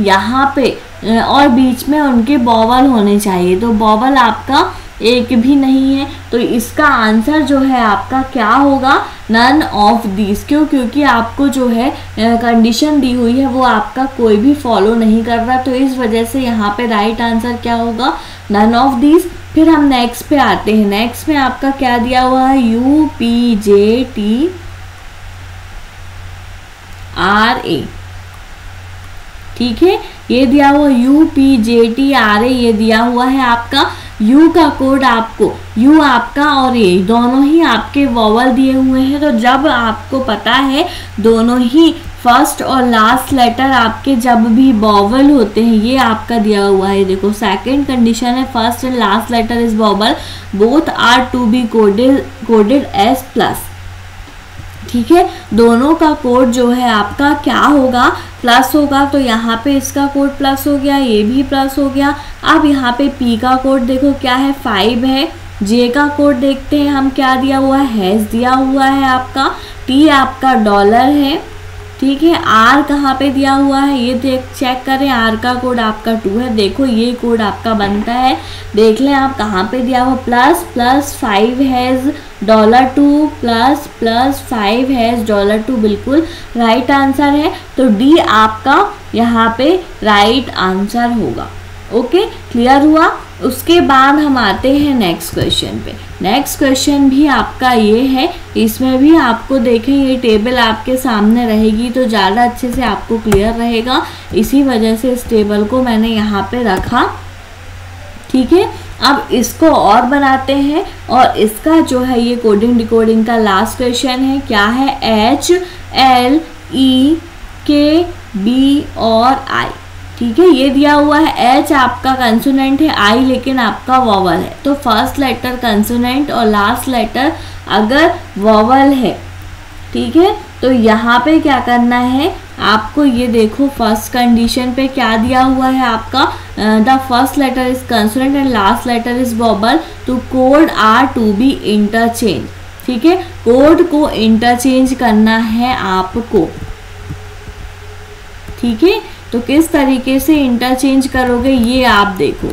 यहाँ पे और बीच में उनके वोवल होने चाहिए। तो वोवल आपका एक भी नहीं है, तो इसका आंसर जो है आपका क्या होगा, नन ऑफ दीज। क्यों, क्योंकि आपको जो है कंडीशन दी हुई है वो आपका कोई भी फॉलो नहीं कर रहा, तो इस वजह से यहाँ पे राइट आंसर क्या होगा, नन ऑफ दीज। फिर हम नेक्स्ट पे आते हैं। नेक्स्ट में आपका क्या दिया हुआ है, UPJTRA। ठीक है, ये दिया हुआ UPJTRA, ये दिया हुआ है आपका। U का कोड आपको, U आपका और A दोनों ही आपके वोवल दिए हुए हैं। तो जब आपको पता है दोनों ही फर्स्ट और लास्ट लेटर आपके जब भी वोवल होते हैं, ये आपका दिया हुआ है। देखो सेकंड कंडीशन है, first and last letter is vowel, both are to be coded as plus. ठीक है, दोनों का कोड जो है आपका क्या होगा, प्लस होगा। तो यहाँ पे इसका कोड प्लस हो गया, ये भी प्लस हो गया। अब यहाँ पे P का कोड देखो क्या है, 5 है। J का कोड देखते हैं हम क्या दिया हुआ है, हैश दिया हुआ है आपका। T आपका $है। ठीक है। आर कहाँ पे दिया हुआ है ये देख चेक करें, आर का कोड आपका 2 है। देखो ये कोड आपका बनता है, देख लें आप कहाँ पे दिया हुआ, ++5 हैज़ $2 ++5 हैज़ $2, बिल्कुल राइट आंसर है। तो डी आपका यहाँ पे राइट आंसर होगा। ओके, क्लियर हुआ। उसके बाद हम आते हैं नेक्स्ट क्वेश्चन पे। नेक्स्ट क्वेश्चन भी आपका ये है, इसमें भी आपको देखें ये टेबल आपके सामने रहेगी तो ज़्यादा अच्छे से आपको क्लियर रहेगा, इसी वजह से इस टेबल को मैंने यहाँ पे रखा। ठीक है, अब इसको और बनाते हैं और इसका जो है ये कोडिंग डिकोडिंग का लास्ट क्वेश्चन है। क्या है? HLEKB और I। ठीक है, ये दिया हुआ है। H आपका कंसोनेंट है, I लेकिन आपका वॉवल है। तो फर्स्ट लेटर कंसोनेंट और लास्ट लेटर अगर वॉवल है, ठीक है, तो यहाँ पे क्या करना है आपको, ये देखो फर्स्ट कंडीशन पे क्या दिया हुआ है आपका, the first letter is consonant and last letter is vowel, तो code are to be interchange. ठीक है, कोड को इंटरचेंज करना है आपको। ठीक है, तो किस तरीके से इंटरचेंज करोगे ये आप देखो।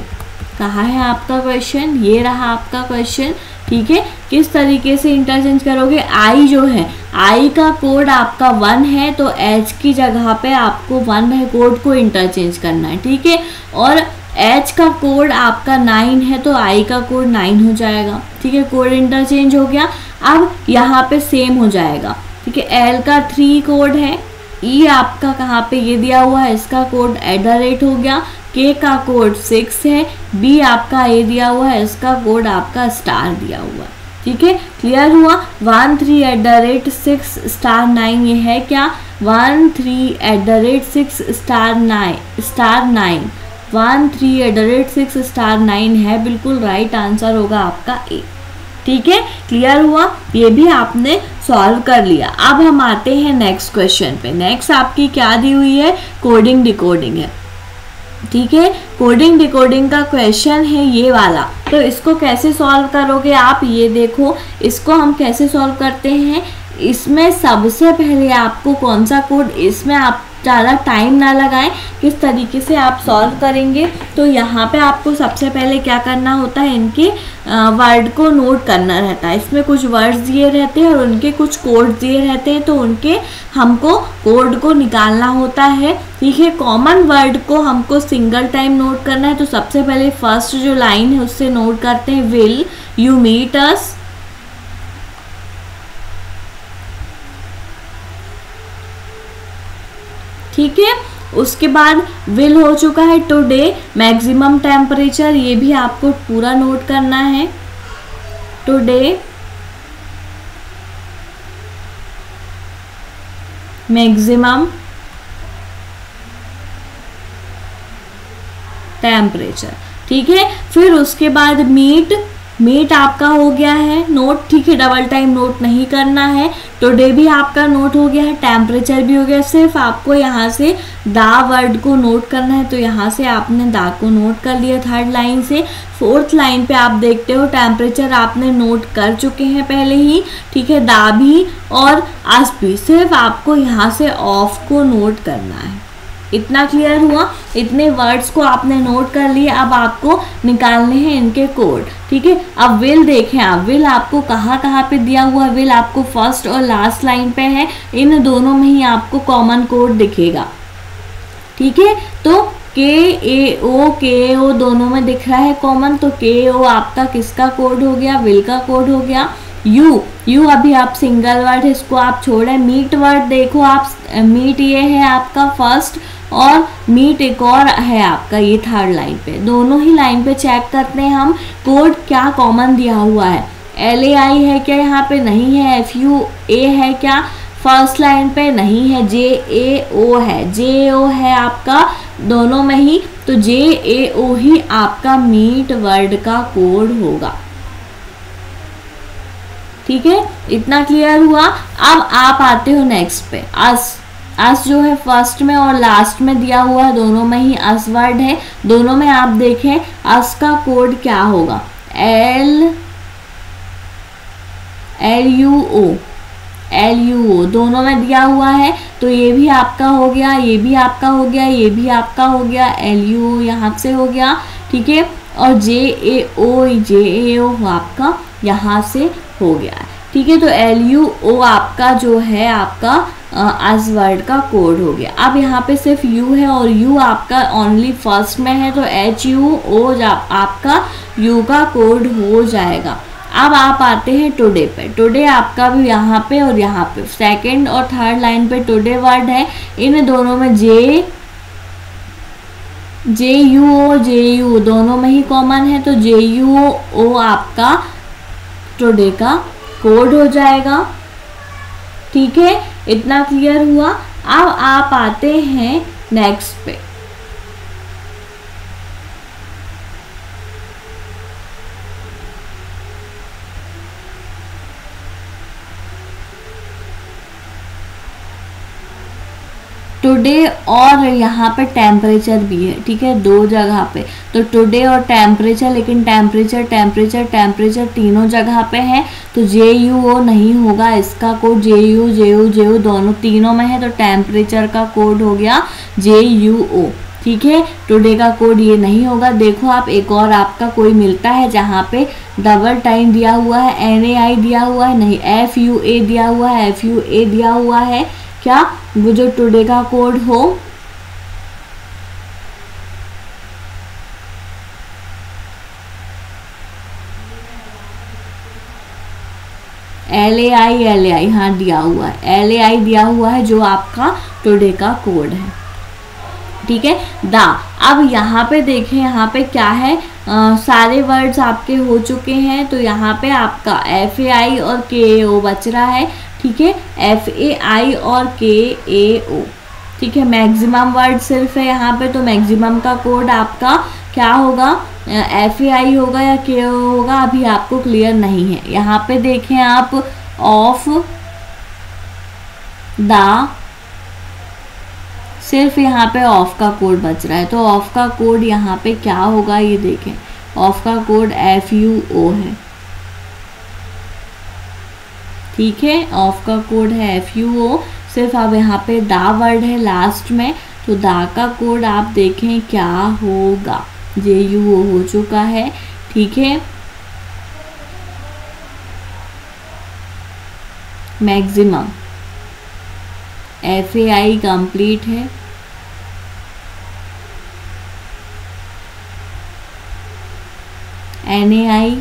कहाँ है आपका क्वेश्चन? ये रहा आपका क्वेश्चन। ठीक है, किस तरीके से इंटरचेंज करोगे? आई जो है, आई का कोड आपका 1 है तो एच की जगह पे आपको 1 है कोड को इंटरचेंज करना है। ठीक है, और एच का कोड आपका 9 है तो आई का कोड 9 हो जाएगा। ठीक है, कोड इंटरचेंज हो गया। अब यहाँ पे सेम हो जाएगा। ठीक है, एल का 3 कोड है, ई आपका कहाँ पे ये दिया हुआ है, इसका कोड @ हो गया, के का कोड 6 है, बी आपका ये दिया हुआ है, इसका कोड आपका स्टार दिया हुआ है। ठीक है, क्लियर हुआ। 13@6*9 ये है क्या? 13@6*9 13@6*9 है, बिल्कुल राइट आंसर होगा आपका ए। ठीक है, क्लियर हुआ। ये भी आपने सॉल्व कर लिया। अब हम आते हैं नेक्स्ट क्वेश्चन पे। नेक्स्ट आपकी क्या दी हुई है? कोडिंग डिकोडिंग है। ठीक है, कोडिंग डिकोडिंग का क्वेश्चन है ये वाला। तो इसको कैसे सॉल्व करोगे आप? ये देखो, इसको हम कैसे सॉल्व करते हैं। इसमें सबसे पहले आपको कौन सा कोड, इसमें आप ज़्यादा टाइम ना लगाएं, किस तरीके से आप सॉल्व करेंगे। तो यहाँ पे आपको सबसे पहले क्या करना होता है, इनके वर्ड को नोट करना रहता है। इसमें कुछ वर्ड्स दिए रहते हैं और उनके कुछ कोड दिए रहते हैं, तो उनके हमको कोड को निकालना होता है। ठीक है, कॉमन वर्ड को हमको सिंगल टाइम नोट करना है। तो सबसे पहले फर्स्ट जो लाइन है उससे नोट करते हैं, विल यू मीट अस। ठीक है, उसके बाद विल हो चुका है। टुडे मैक्सिमम टेम्परेचर, ये भी आपको पूरा नोट करना है। Today maximum temperature. ठीक है, फिर उसके बाद मीट, मीट आपका हो गया है नोट। ठीक है, डबल टाइम नोट नहीं करना है। टुडे भी आपका नोट हो गया है, टेम्परेचर भी हो गया। सिर्फ आपको यहाँ से दा वर्ड को नोट करना है, तो यहाँ से आपने दा को नोट कर लिया थर्ड लाइन से। फोर्थ लाइन पे आप देखते हो टेम्परेचर आपने नोट कर चुके हैं पहले ही। ठीक है, दा भी और अस भी, सिर्फ आपको यहाँ से ऑफ को नोट करना है। इतना क्लियर हुआ। इतने वर्ड्स को आपने नोट कर लिए। अब आपको निकालने हैं इनके कोड। ठीक है, अब विल देखें आप, विल आपको कहाँ कहाँ पे दिया हुआ है? विल आपको फर्स्ट और लास्ट लाइन पे है, इन दोनों में ही आपको कॉमन कोड दिखेगा। ठीक है, तो के ओ दोनों में दिख रहा है कॉमन, तो KO आपका किसका कोड हो गया? विल का कोड हो गया। यू अभी आप सिंगल वर्ड है, इसको आप छोड़ें। मीट वर्ड देखो आप, मीट ये है आपका फर्स्ट और मीट एक और है आपका ये थर्ड लाइन पे। दोनों ही लाइन पे चेक करते हैं हम कोड क्या कॉमन दिया हुआ है। LAI है क्या? यहाँ पे नहीं है। FUA है क्या? फर्स्ट लाइन पे नहीं है। JAO है, JAO है आपका दोनों में ही, तो JAO ही आपका मीट वर्ड का कोड होगा। ठीक है, इतना क्लियर हुआ। अब आप आते हो नेक्स्ट पे, अस। अस जो है फर्स्ट में और लास्ट में दिया हुआ है, दोनों में ही अस वर्ड है। दोनों में आप देखें अस का कोड क्या होगा? LUO दोनों में दिया हुआ है। तो ये भी आपका हो गया, ये भी आपका हो गया, ये भी आपका हो गया, LUO यहाँ से हो गया, ठीक है, और JAO आपका यहाँ से हो गया, ठीक है। तो LUO आपका जो है आपका आज वर्ड का कोड हो गया। अब यहाँ पे सिर्फ U है और U आपका ओनली फर्स्ट में है, तो HUO आपका U का कोड हो जाएगा। अब आप आते हैं टुडे पे। टुडे आपका भी यहाँ पे और यहाँ पे सेकंड और थर्ड लाइन पे टुडे वर्ड है, इन दोनों में JUO दोनों में ही कॉमन है, तो JUO आपका टुडे का कोड हो जाएगा, ठीक है। इतना क्लियर हुआ। अब आप आते हैं नेक्स्ट पे। टुडे और यहाँ पे टेम्परेचर भी है, ठीक है, दो जगह पे। तो टुडे और टेम्परेचर, लेकिन टेम्परेचर तीनों जगह पे है, तो JUO नहीं होगा इसका कोड। JU दोनों तीनों में है, तो टेम्परेचर का कोड हो गया JUO, ठीक है। टुडे का कोड ये नहीं होगा। देखो आप, एक और आपका कोई मिलता है जहाँ पे डबल टाइम दिया हुआ है, NAI दिया हुआ है, नहीं FUA दिया हुआ है, FUA दिया हुआ है, क्या वो जो टुडे का कोड हो, LAI हाँ दिया हुआ है, LAI दिया हुआ है जो आपका टुडे का कोड है, ठीक है। दा, अब यहाँ पे देखें, यहाँ पे क्या है, सारे वर्ड्स आपके हो चुके हैं, तो यहाँ पे आपका FAI और KAO बच रहा है, ठीक है, FAI और KAO, ठीक है। मैक्सिमम वर्ड सिर्फ है यहाँ पे, तो मैक्सिमम का कोड आपका क्या होगा, FAI होगा या KAO होगा, अभी आपको क्लियर नहीं है। यहाँ पे देखें आप, ऑफ द, सिर्फ यहाँ पे ऑफ का कोड बच रहा है, तो ऑफ का कोड यहाँ पे क्या होगा, ये देखें, ऑफ का कोड FUO है, ठीक है, ऑफ का कोड है FUO। सिर्फ अब यहाँ पे दा वर्ड है लास्ट में, तो दा का कोड आप देखें क्या होगा, JUO हो चुका है, ठीक है। मैक्सिमम FAI कंप्लीट है, NAI,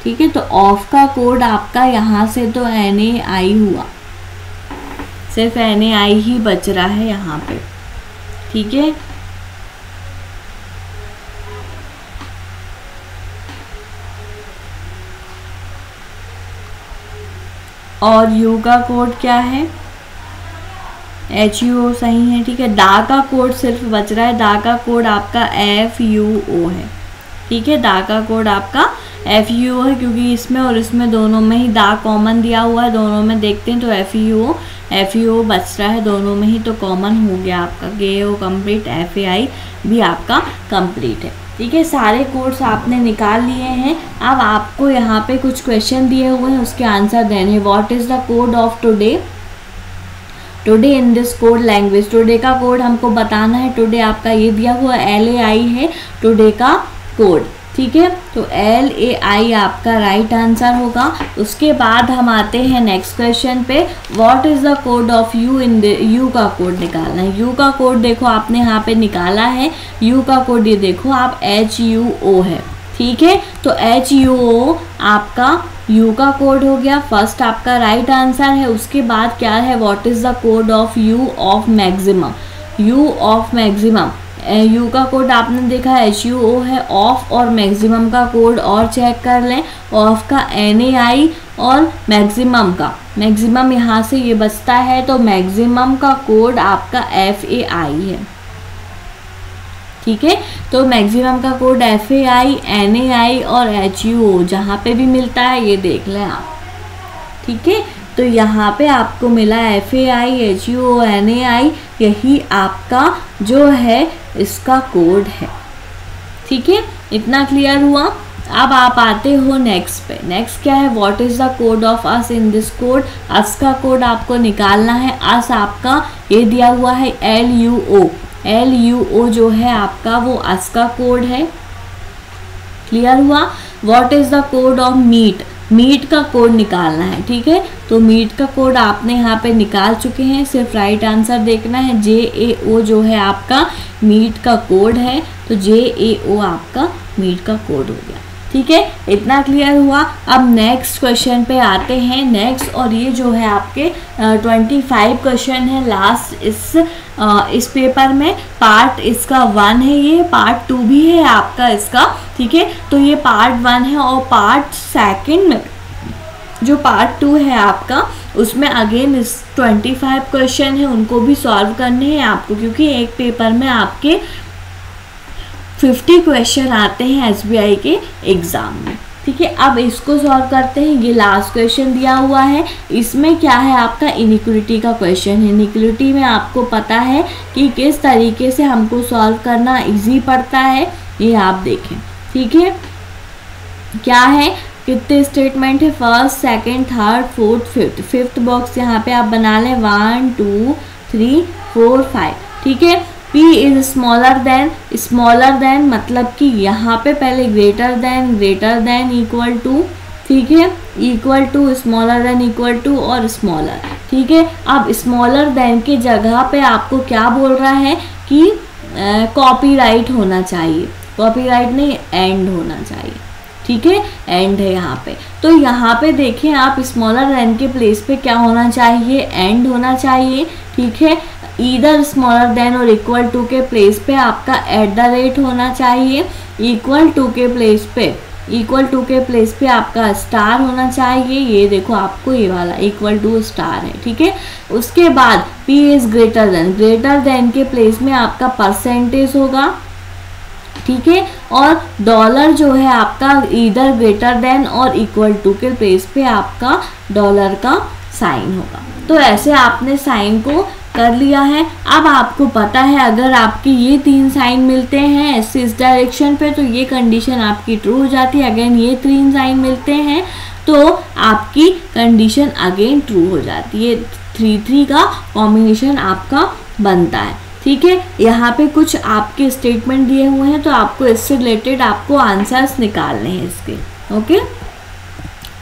ठीक है। तो ऑफ का कोड आपका यहाँ से तो NAI हुआ, सिर्फ NAI ही बच रहा है यहाँ पे, ठीक है। और U का कोड क्या है, HUO सही है, ठीक है। दा का कोड सिर्फ बच रहा है, दा का कोड आपका FUO है, ठीक है। दा का कोड आपका FUO है, क्योंकि इसमें और इसमें दोनों में ही दा कॉमन दिया हुआ है, दोनों में देखते हैं, तो FUO बच रहा है दोनों में ही, तो कॉमन हो गया आपका। KAO कंप्लीट, FAI भी आपका कंप्लीट है, ठीक है। सारे कोड्स आपने निकाल लिए हैं। अब आपको यहाँ पे कुछ क्वेश्चन दिए हुए हैं, उसके आंसर देने। What is the code of today in this code language. Today का कोड हमको बताना है। टुडे आपका ये दिया हुआ LAI है टुडे का कोड, ठीक है। तो LAI आपका राइट आंसर होगा। उसके बाद हम आते हैं नेक्स्ट क्वेश्चन पे। What is the code of you in the, you का कोड निकालना है। यू का कोड देखो आपने यहाँ पे निकाला है। यू का कोड ये देखो आप HUO है, ठीक है। तो HUO आपका यू का कोड हो गया, फर्स्ट आपका राइट आंसर है। उसके बाद क्या है, what is the code of you of maximum. You of maximum, you का कोड आपने देखा HUO है। ऑफ और मैक्सिमम का कोड और चेक कर लें। ऑफ का NAI और मैक्सिमम का, मैक्सिमम यहाँ से ये बचता है, तो मैक्सिमम का कोड आपका FAI है, ठीक है। तो मैक्सिमम का कोड FAI, NAI और HUO जहाँ पे भी मिलता है ये देख लें आप, ठीक है। तो यहाँ पे आपको मिला FAI, HUO, NAI, यही आपका जो है इसका कोड है, ठीक है। इतना क्लियर हुआ। अब आप आते हो नेक्स्ट पे। नेक्स्ट क्या है, what is the code of us in this code. Us का कोड आपको निकालना है। अस आपका ये दिया हुआ है LUO, LUO जो है आपका वो अस का कोड है। क्लियर हुआ। What is the code of meet, meet का कोड निकालना है। ठीक है, तो मीट का कोड आपने यहाँ पे निकाल चुके हैं, सिर्फ राइट आंसर देखना है। JAO जो है आपका मीट का कोड है, तो JAO आपका मीट का कोड हो गया। ठीक है, इतना क्लियर हुआ। अब नेक्स्ट क्वेश्चन पे आते हैं। नेक्स्ट, और ये जो है आपके 25 क्वेश्चन है लास्ट इस पेपर में। पार्ट इसका 1 है, ये पार्ट 2 भी है आपका इसका। ठीक है, तो ये पार्ट 1 है, और पार्ट सेकंड में जो पार्ट 2 है आपका, उसमें अगेन इस 25 क्वेश्चन है, उनको भी सॉल्व करने हैं आपको, क्योंकि एक पेपर में आपके 50 क्वेश्चन आते हैं SBI के एग्ज़ाम में। ठीक है, अब इसको सॉल्व करते हैं। ये लास्ट क्वेश्चन दिया हुआ है, इसमें क्या है आपका इनिक्विटी का क्वेश्चन है। इनिक्विटी में आपको पता है कि किस तरीके से हमको सॉल्व करना इजी पड़ता है, ये आप देखें। ठीक है, क्या है, कितने स्टेटमेंट है, first, second, third, fourth, fifth. Fifth box यहाँ पे आप बना लें, 1 2 3 4 5। ठीक है, P इज स्मॉलर देन मतलब कि यहाँ पे पहले ग्रेटर देन इक्वल टू। ठीक है, equal to, smaller than, equal to और स्मॉलर। ठीक है, अब स्मॉलर देन के जगह पे आपको क्या बोल रहा है कि कॉपीराइट होना चाहिए, कॉपीराइट नहीं, एंड होना चाहिए। ठीक है, एंड है यहाँ पे। तो यहाँ पे देखें आप, स्मॉलर देन के प्लेस पे क्या होना चाहिए, एंड होना चाहिए। ठीक है, ईदर स्मॉलर देन और इक्वल टू के प्लेस पे आपका @ होना चाहिए। इक्वल टू के प्लेस पे आपका स्टार होना चाहिए। ये देखो आपको ये वाला इक्वल टू स्टार है। ठीक है, उसके बाद P इज ग्रेटर देन के प्लेस में आपका परसेंटेज होगा। ठीक है, और डॉलर जो है आपका ईदर ग्रेटर देन और इक्वल टू के प्लेस पे आपका डॉलर का साइन होगा। तो ऐसे आपने साइन को कर लिया है। अब आपको पता है अगर आपके ये 3 साइन मिलते हैं इस डायरेक्शन पे, तो ये कंडीशन आपकी ट्रू हो जाती है। अगेन ये 3 साइन मिलते हैं तो आपकी कंडीशन अगेन ट्रू हो जाती है। 3-3 का कॉम्बिनेशन आपका बनता है। ठीक है, यहाँ पे कुछ आपके स्टेटमेंट दिए हुए हैं, तो आपको इससे रिलेटेड आपको आंसर्स निकालने हैं इसके। ओके,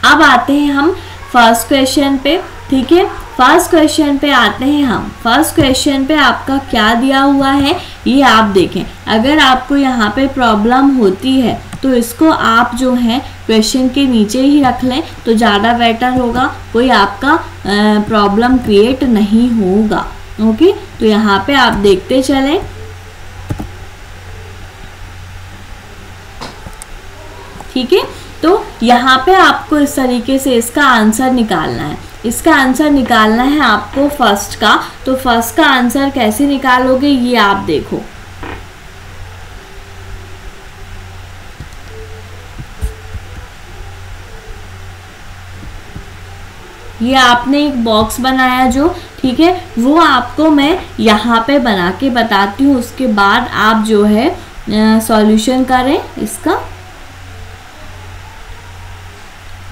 अब आते हैं हम फर्स्ट क्वेश्चन पे। ठीक है, फर्स्ट क्वेश्चन पे आते हैं हम। फर्स्ट क्वेश्चन पे आपका क्या दिया हुआ है ये आप देखें। अगर आपको यहाँ पे प्रॉब्लम होती है तो इसको आप जो है क्वेश्चन के नीचे ही रख लें तो ज़्यादा बेटर होगा, कोई आपका प्रॉब्लम क्रिएट नहीं होगा। ओके, तो यहाँ पे आप देखते चलें। ठीक है, तो यहाँ पे आपको इस तरीके से इसका आंसर निकालना है। इसका आंसर निकालना है आपको फर्स्ट का। तो फर्स्ट का आंसर कैसे निकालोगे ये आप देखो। ये आपने एक बॉक्स बनाया जो, ठीक है, वो आपको मैं यहाँ पे बना के बताती हूँ। उसके बाद आप जो है सॉल्यूशन करें इसका।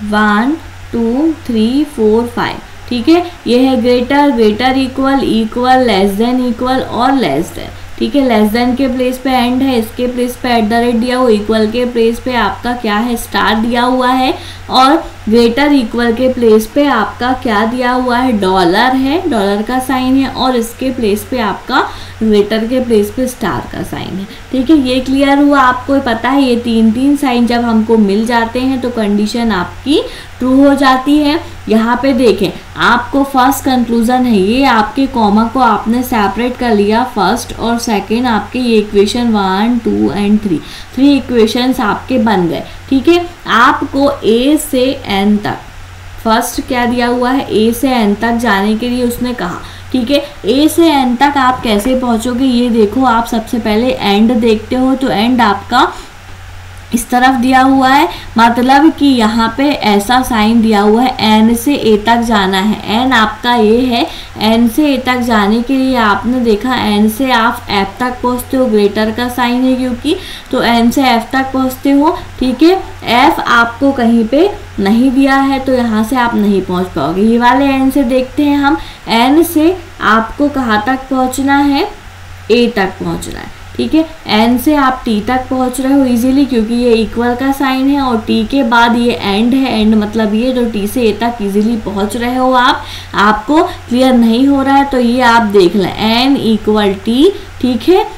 1 2 3 4 5। ठीक है, ये है greater, greater equal, equal, less than equal और लेस देन। ठीक है, लेस देन के प्लेस पे एंड है, इसके प्लेस पे @ दिया हुआ, इक्वल के प्लेस पे आपका क्या है स्टार दिया हुआ है, और ग्रेटर इक्वल के प्लेस पे आपका क्या दिया हुआ है डॉलर है, डॉलर का साइन है, और इसके प्लेस पे आपका ग्रेटर के प्लेस पे स्टार का साइन है। ठीक है, ये क्लियर हुआ। आपको पता है ये 3-3 साइन जब हमको मिल जाते हैं तो कंडीशन आपकी ट्रू हो जाती है। यहाँ पे देखें आपको फर्स्ट कंक्लूजन है, ये आपके कॉमा को आपने सेपरेट कर लिया, फर्स्ट और सेकंड आपके ये इक्वेशन 1 2 एंड 3 इक्वेशंस आपके बन गए। ठीक है, आपको A से N तक, फर्स्ट क्या दिया हुआ है A से N तक जाने के लिए उसने कहा। ठीक है, A से N तक आप कैसे पहुंचोगे ये देखो। आप सबसे पहले एंड देखते हो तो एंड आपका इस तरफ दिया हुआ है, मतलब कि यहाँ पे ऐसा साइन दिया हुआ है, एन से ए तक जाना है, एन आपका ये है, एन से ए तक जाने के लिए आपने देखा एन से आप एफ तक पहुँचते हो, ग्रेटर का साइन है क्योंकि, तो एन से एफ तक पहुँचते हो, ठीक है। एफ आपको कहीं पे नहीं दिया है तो यहाँ से आप नहीं पहुँच पाओगे। ये वाले एन से देखते हैं हम, एन से आपको कहाँ तक पहुँचना है, ए तक पहुँचना है, ठीक है। एन से आप टी तक पहुंच रहे हो इजीली क्योंकि ये इक्वल का साइन है और टी के बाद ये एंड है, एंड मतलब ये, तो टी से ए तक इजीली पहुंच रहे हो आप। आपको क्लियर नहीं हो रहा है तो ये आप देख लें, एन इक्वल टी, ठीक है।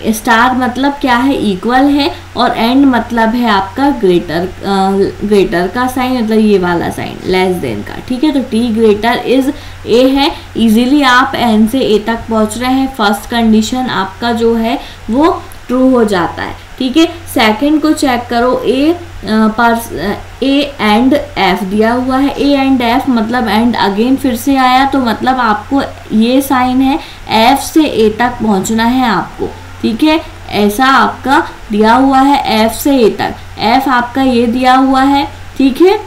स्टार मतलब क्या है, इक्वल है, और एंड मतलब है आपका ग्रेटर का साइन, मतलब ये वाला साइन लेस देन का, ठीक है। तो टी ग्रेटर इज ए है, इजीली आप एन से ए तक पहुंच रहे हैं। फर्स्ट कंडीशन आपका जो है वो ट्रू हो जाता है, ठीक है। सेकंड को चेक करो, ए एंड एफ दिया हुआ है, ए एंड एफ मतलब एंड अगेन फिर से आया, तो मतलब आपको ये साइन है, एफ से ए तक पहुंचना है आपको, ठीक है। ऐसा आपका दिया हुआ है एफ से ए तक, एफ आपका ये दिया हुआ है, ठीक है।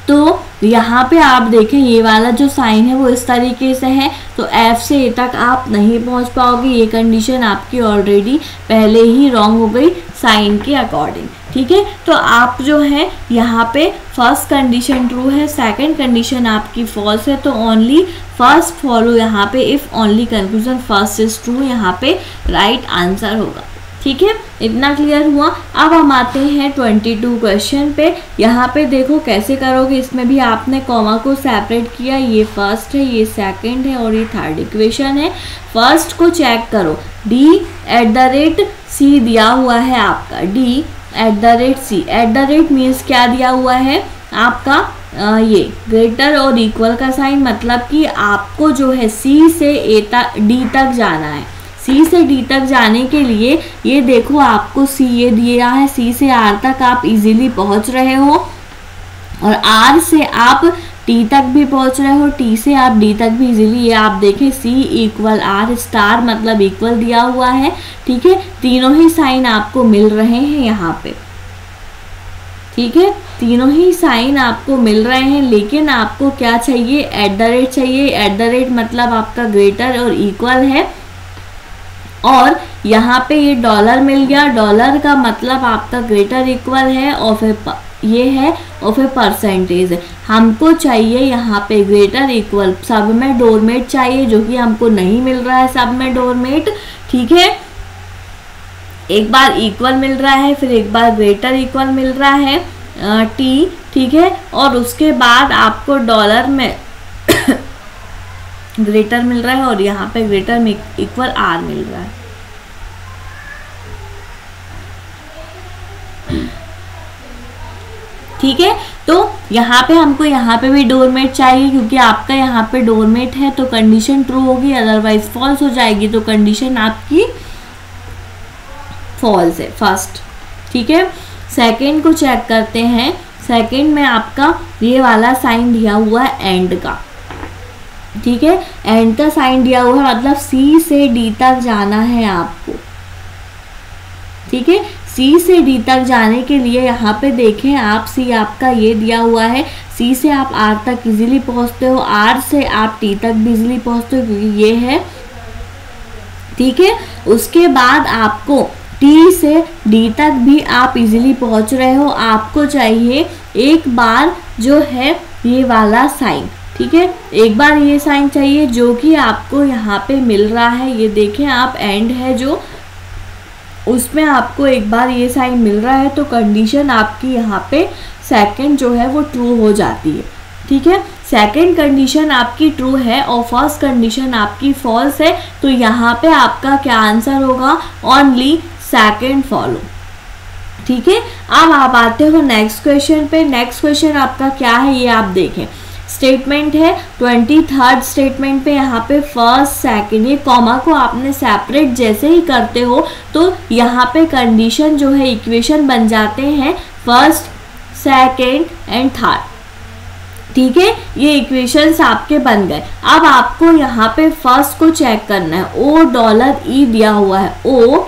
तो यहाँ पे आप देखें ये वाला जो साइन है वो इस तरीके से है, तो एफ से ए तक आप नहीं पहुँच पाओगे। ये कंडीशन आपकी ऑलरेडी पहले ही रॉन्ग हो गई साइन के अकॉर्डिंग, ठीक है। तो आप जो है यहाँ पे फर्स्ट कंडीशन ट्रू है, सेकंड कंडीशन आपकी फॉल्स है, तो ओनली फर्स्ट फॉलो यहाँ पे, if only conclusion first is true, यहाँ पे राइट आंसर होगा, ठीक है। इतना क्लियर हुआ। अब हम आते हैं 22 क्वेश्चन पे। यहाँ पे देखो कैसे करोगे, इसमें भी आपने कॉमा को सेपरेट किया, ये फर्स्ट है, ये सेकंड है और ये थर्ड इक्वेशन है। फर्स्ट को चेक करो, d@c दिया हुआ है आपका, d@c, @ मीन्स क्या दिया हुआ है आपका ये ग्रेटर और इक्वल का साइन, मतलब कि आपको जो है c से d तक जाना है। C से D तक जाने के लिए ये देखो आपको C ये दिया है, C से R तक आप इजीली पहुंच रहे हो, और R से आप T तक भी पहुंच रहे हो, T से आप D तक भी इजीली। ये आप देखें C इक्वल R, स्टार मतलब इक्वल दिया हुआ है, ठीक है। तीनों ही साइन आपको मिल रहे हैं यहाँ पे, ठीक है, तीनों ही साइन आपको मिल रहे हैं, लेकिन आपको क्या चाहिए, @ चाहिए। @ मतलब आपका ग्रेटर और इक्वल है, और यहाँ पे ये डॉलर मिल गया, डॉलर का मतलब आपका ग्रेटर इक्वल है, और फिर ये है, और फिर परसेंटेज है। हमको चाहिए यहाँ पे ग्रेटर इक्वल, सब में डोरमेट चाहिए, जो कि हमको नहीं मिल रहा है सब में डोरमेट, ठीक है। एक बार इक्वल मिल रहा है, फिर एक बार ग्रेटर इक्वल मिल रहा है टी, ठीक है, और उसके बाद आपको डॉलर में ग्रेटर मिल रहा है, और यहाँ पे ग्रेटर में इक्वल आर मिल रहा है, ठीक है। तो यहाँ पे हमको यहाँ पे भी डोरमेट चाहिए, क्योंकि आपका यहाँ पे डोरमेट है तो कंडीशन ट्रू होगी, अदरवाइज फॉल्स हो जाएगी, तो कंडीशन आपकी फॉल्स है फर्स्ट, ठीक है। सेकंड को चेक करते हैं। सेकंड में आपका ये वाला साइन दिया हुआ है एंड का, ठीक है, एंड का साइन दिया हुआ है, मतलब C से D तक जाना है आपको, ठीक है। C से D तक जाने के लिए यहाँ पे देखें आप, C आपका ये दिया हुआ है, C से आप R तक इजीली पहुँचते हो, R से आप T तक भी इजीली पहुँचते हो क्योंकि ये है, ठीक है। उसके बाद आपको T से D तक भी आप इजीली पहुँच रहे हो। आपको चाहिए एक बार जो है ये वाला साइन, ठीक है, एक बार ये साइन चाहिए जो कि आपको यहाँ पे मिल रहा है। ये देखें आप, एंड है जो, उसमें आपको एक बार ये साइन मिल रहा है, तो कंडीशन आपकी यहाँ पे सेकंड जो है वो ट्रू हो जाती है, ठीक है। सेकंड कंडीशन आपकी ट्रू है और फर्स्ट कंडीशन आपकी फॉल्स है, तो यहाँ पे आपका क्या आंसर होगा, ओनली सेकंड फॉलो, ठीक है। अब आप आते हो नेक्स्ट क्वेश्चन पे। नेक्स्ट क्वेश्चन आपका क्या है ये आप देखें, स्टेटमेंट है 23rd स्टेटमेंट पे। यहाँ पे फर्स्ट सेकंड, ये कॉमा को आपने सेपरेट जैसे ही करते हो तो यहाँ पे कंडीशन जो है इक्वेशन बन जाते हैं फर्स्ट, सेकंड एंड थर्ड, ठीक है। ये इक्वेशंस आपके बन गए। अब आपको यहाँ पे फर्स्ट को चेक करना है, $O दिया हुआ है, $O,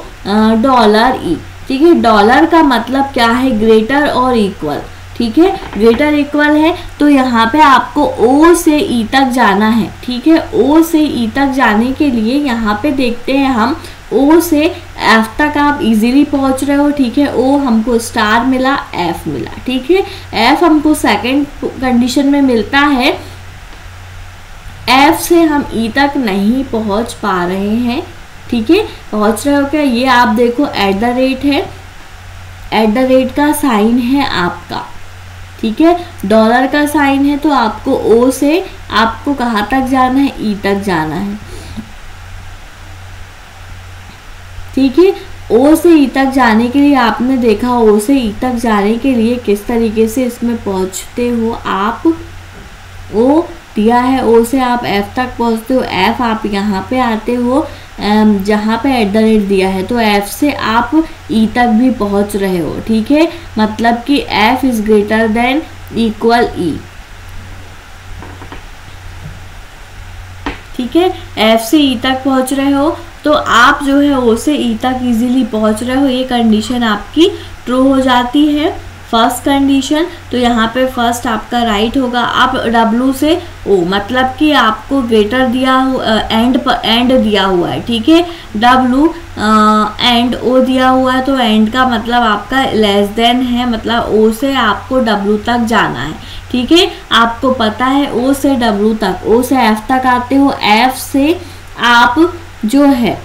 ठीक है। डॉलर का मतलब क्या है, ग्रेटर और इक्वल, ठीक है। ग्रेटर इक्वल है तो यहाँ पे आपको ओ से ई तक जाना है, ठीक है। ओ से ई तक जाने के लिए यहाँ पे देखते हैं हम, ओ से एफ तक आप इजीली पहुंच रहे हो, ठीक है। ओ हमको स्टार मिला, एफ मिला, ठीक है। एफ हमको सेकंड कंडीशन में मिलता है, एफ से हम ई तक नहीं पहुंच पा रहे हैं, ठीक है। पहुंच रहे हो क्या, ये आप देखो एट द रेट है, एट द रेट का साइन है आपका, ठीक है। डॉलर का साइन है तो आपको ओ से आपको कहाँ तक जाना है, ई तक जाना है, ठीक है। ओ से ई तक जाने के लिए आपने देखा, ओ से ई तक जाने के लिए किस तरीके से इसमें पहुंचते हो आप, ओ दिया है, ओ से आप एफ तक पहुंचते हो, एफ आप यहाँ पे आते हो जहाँ पे एट द रेट दिया है, तो एफ से आप ई तक भी पहुंच रहे हो, ठीक है। मतलब कि F is greater than equal E, ठीक है। एफ से ई तक पहुंच रहे हो तो आप जो है ओ से ई तक इजीली पहुंच रहे हो, ये कंडीशन आपकी ट्रू हो जाती है, फर्स्ट कंडीशन। तो यहाँ पे फर्स्ट आपका राइट होगा। अब डब्लू से ओ, मतलब कि आपको ग्रेटर दिया एंड दिया हुआ है, ठीक है। डब्लू एंड ओ दिया हुआ है तो एंड का मतलब आपका लेस देन है, मतलब ओ से आपको डब्लू तक जाना है, ठीक है। आपको पता है ओ से डब्लू तक, ओ से एफ तक आते हो, एफ से आप जो है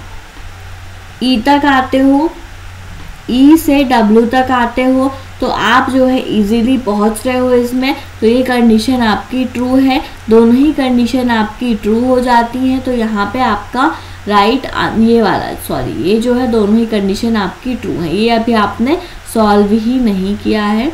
ई तक आते हो, ई से डब्लू तक आते हो, तो आप जो है इजीली पहुंच रहे हो इसमें। तो ये कंडीशन आपकी ट्रू है, दोनों ही कंडीशन आपकी ट्रू हो जाती हैं। तो यहाँ पे आपका राइट ये वाला, सॉरी, ये जो है दोनों ही कंडीशन आपकी ट्रू है। ये अभी आपने सॉल्व ही नहीं किया है,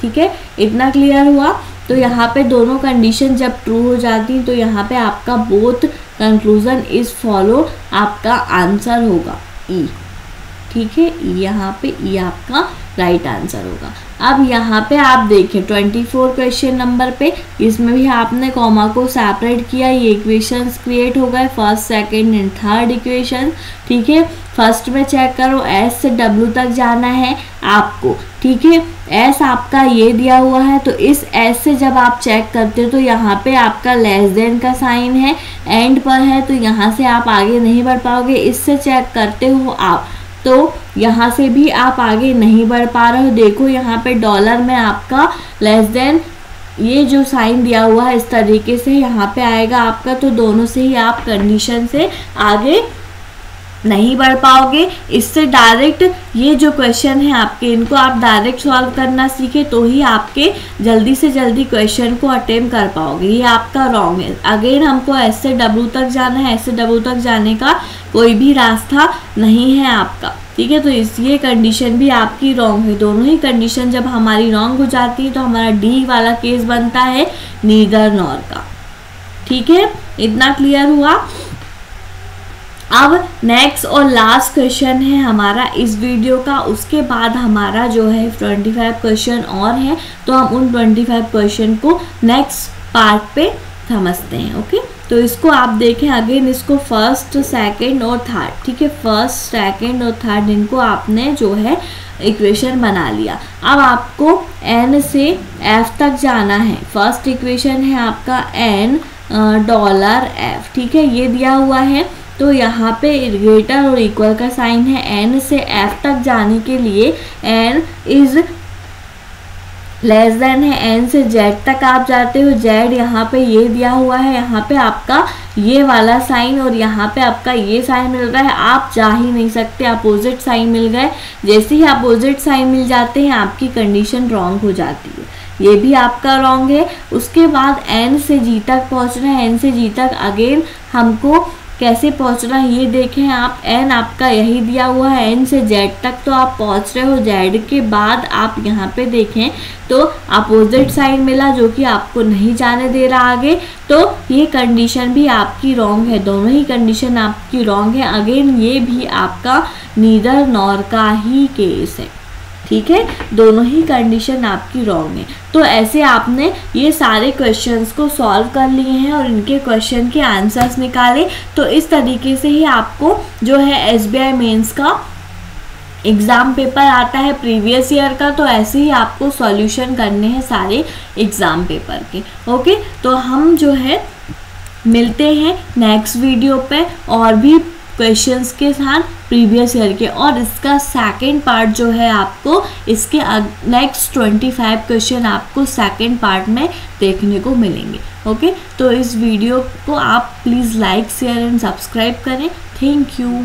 ठीक है। इतना क्लियर हुआ। तो यहाँ पे दोनों कंडीशन जब ट्रू हो जाती तो यहाँ पे आपका बोथ कंक्लूजन इज फॉलो, आपका आंसर होगा ई, ठीक है। यहाँ पे ई आपका राइट आंसर होगा। अब यहाँ पे आप देखें 24 क्वेश्चन नंबर पे, इसमें भी आपने कॉमा को सेपरेट किया, ये इक्वेशंस क्रिएट हो गए, first second and third equation, ठीक है। फर्स्ट में चेक करो, एस से डब्ल्यू तक जाना है आपको, ठीक है। एस आपका ये दिया हुआ है, तो इस एस से जब आप चेक करते हो तो यहाँ पे आपका लेस देन का साइन है, एंड पर है, तो यहाँ से आप आगे नहीं बढ़ पाओगे। इससे चेक करते हो आप तो यहाँ से भी आप आगे नहीं बढ़ पा रहे हो। देखो यहाँ पे डॉलर में आपका लेस देन ये जो साइन दिया हुआ है इस तरीके से यहाँ पे आएगा आपका, तो दोनों से ही आप कंडीशन से आगे नहीं बढ़ पाओगे। इससे डायरेक्ट ये जो क्वेश्चन है आपके, इनको आप डायरेक्ट सॉल्व करना सीखे तो ही आपके जल्दी से जल्दी क्वेश्चन को अटेम्प्ट कर पाओगे। ये आपका रॉन्ग है। अगेन हमको एस से डब्ल्यू तक जाना है, एस से डब्ल्यू तक जाने का कोई भी रास्ता नहीं है आपका, ठीक है। तो ये कंडीशन भी आपकी रॉन्ग है। दोनों ही कंडीशन जब हमारी रॉन्ग हो जाती है तो हमारा डी वाला केस बनता है नीदर नॉर का, ठीक है। इतना क्लियर हुआ। अब नेक्स्ट और लास्ट क्वेश्चन है हमारा इस वीडियो का, उसके बाद हमारा जो है 25 क्वेश्चन और है, तो हम उन 25 क्वेश्चन को नेक्स्ट पार्ट पे समझते हैं, ओके। तो इसको आप देखें अगेन, इसको फर्स्ट सेकंड और थर्ड, ठीक है। फर्स्ट सेकंड और थर्ड इनको आपने जो है इक्वेशन बना लिया। अब आपको एन से एफ तक जाना है। फर्स्ट इक्वेशन है आपका एन डॉलर एफ, ठीक है, ये दिया हुआ है। तो यहाँ पे ग्रेटर और इक्वल का साइन है। एन से एफ तक जाने के लिए एन इज लेस देन है, एन से जेड तक आप जाते हो, जेड यहाँ पे ये दिया हुआ है, यहाँ पे आपका ये वाला साइन और यहाँ पे आपका ये साइन मिल रहा है। आप जा ही नहीं सकते, अपोजिट साइन मिल गए। जैसे ही अपोजिट साइन मिल जाते हैं आपकी कंडीशन रॉन्ग हो जाती है, ये भी आपका रॉन्ग है। उसके बाद एन से जी तक पहुँचना है। एन से जी तक अगेन हमको कैसे पहुंचना है ये देखें आप। एन आपका यही दिया हुआ है, एन से जेड तक तो आप पहुंच रहे हो। जेड के बाद आप यहाँ पे देखें तो अपोजिट साइन मिला जो कि आपको नहीं जाने दे रहा आगे, तो ये कंडीशन भी आपकी रॉन्ग है। दोनों ही कंडीशन आपकी रॉन्ग है। अगेन ये भी आपका नीदर नॉर का ही केस है, ठीक है। दोनों ही कंडीशन आपकी रॉन्ग है। तो ऐसे आपने ये सारे क्वेश्चंस को सॉल्व कर लिए हैं और इनके क्वेश्चन के आंसर्स निकाले। तो इस तरीके से ही आपको जो है SBI मेंस का एग्ज़ाम पेपर आता है प्रीवियस ईयर का, तो ऐसे ही आपको सॉल्यूशन करने हैं सारे एग्ज़ाम पेपर के। ओके, तो हम जो है मिलते हैं नेक्स्ट वीडियो पे और भी क्वेश्चंस के साथ प्रीवियस ईयर के, और इसका सेकंड पार्ट जो है आपको इसके नेक्स्ट 25 क्वेश्चन आपको सेकंड पार्ट में देखने को मिलेंगे। ओके, तो इस वीडियो को आप please like share and subscribe करें। Thank you.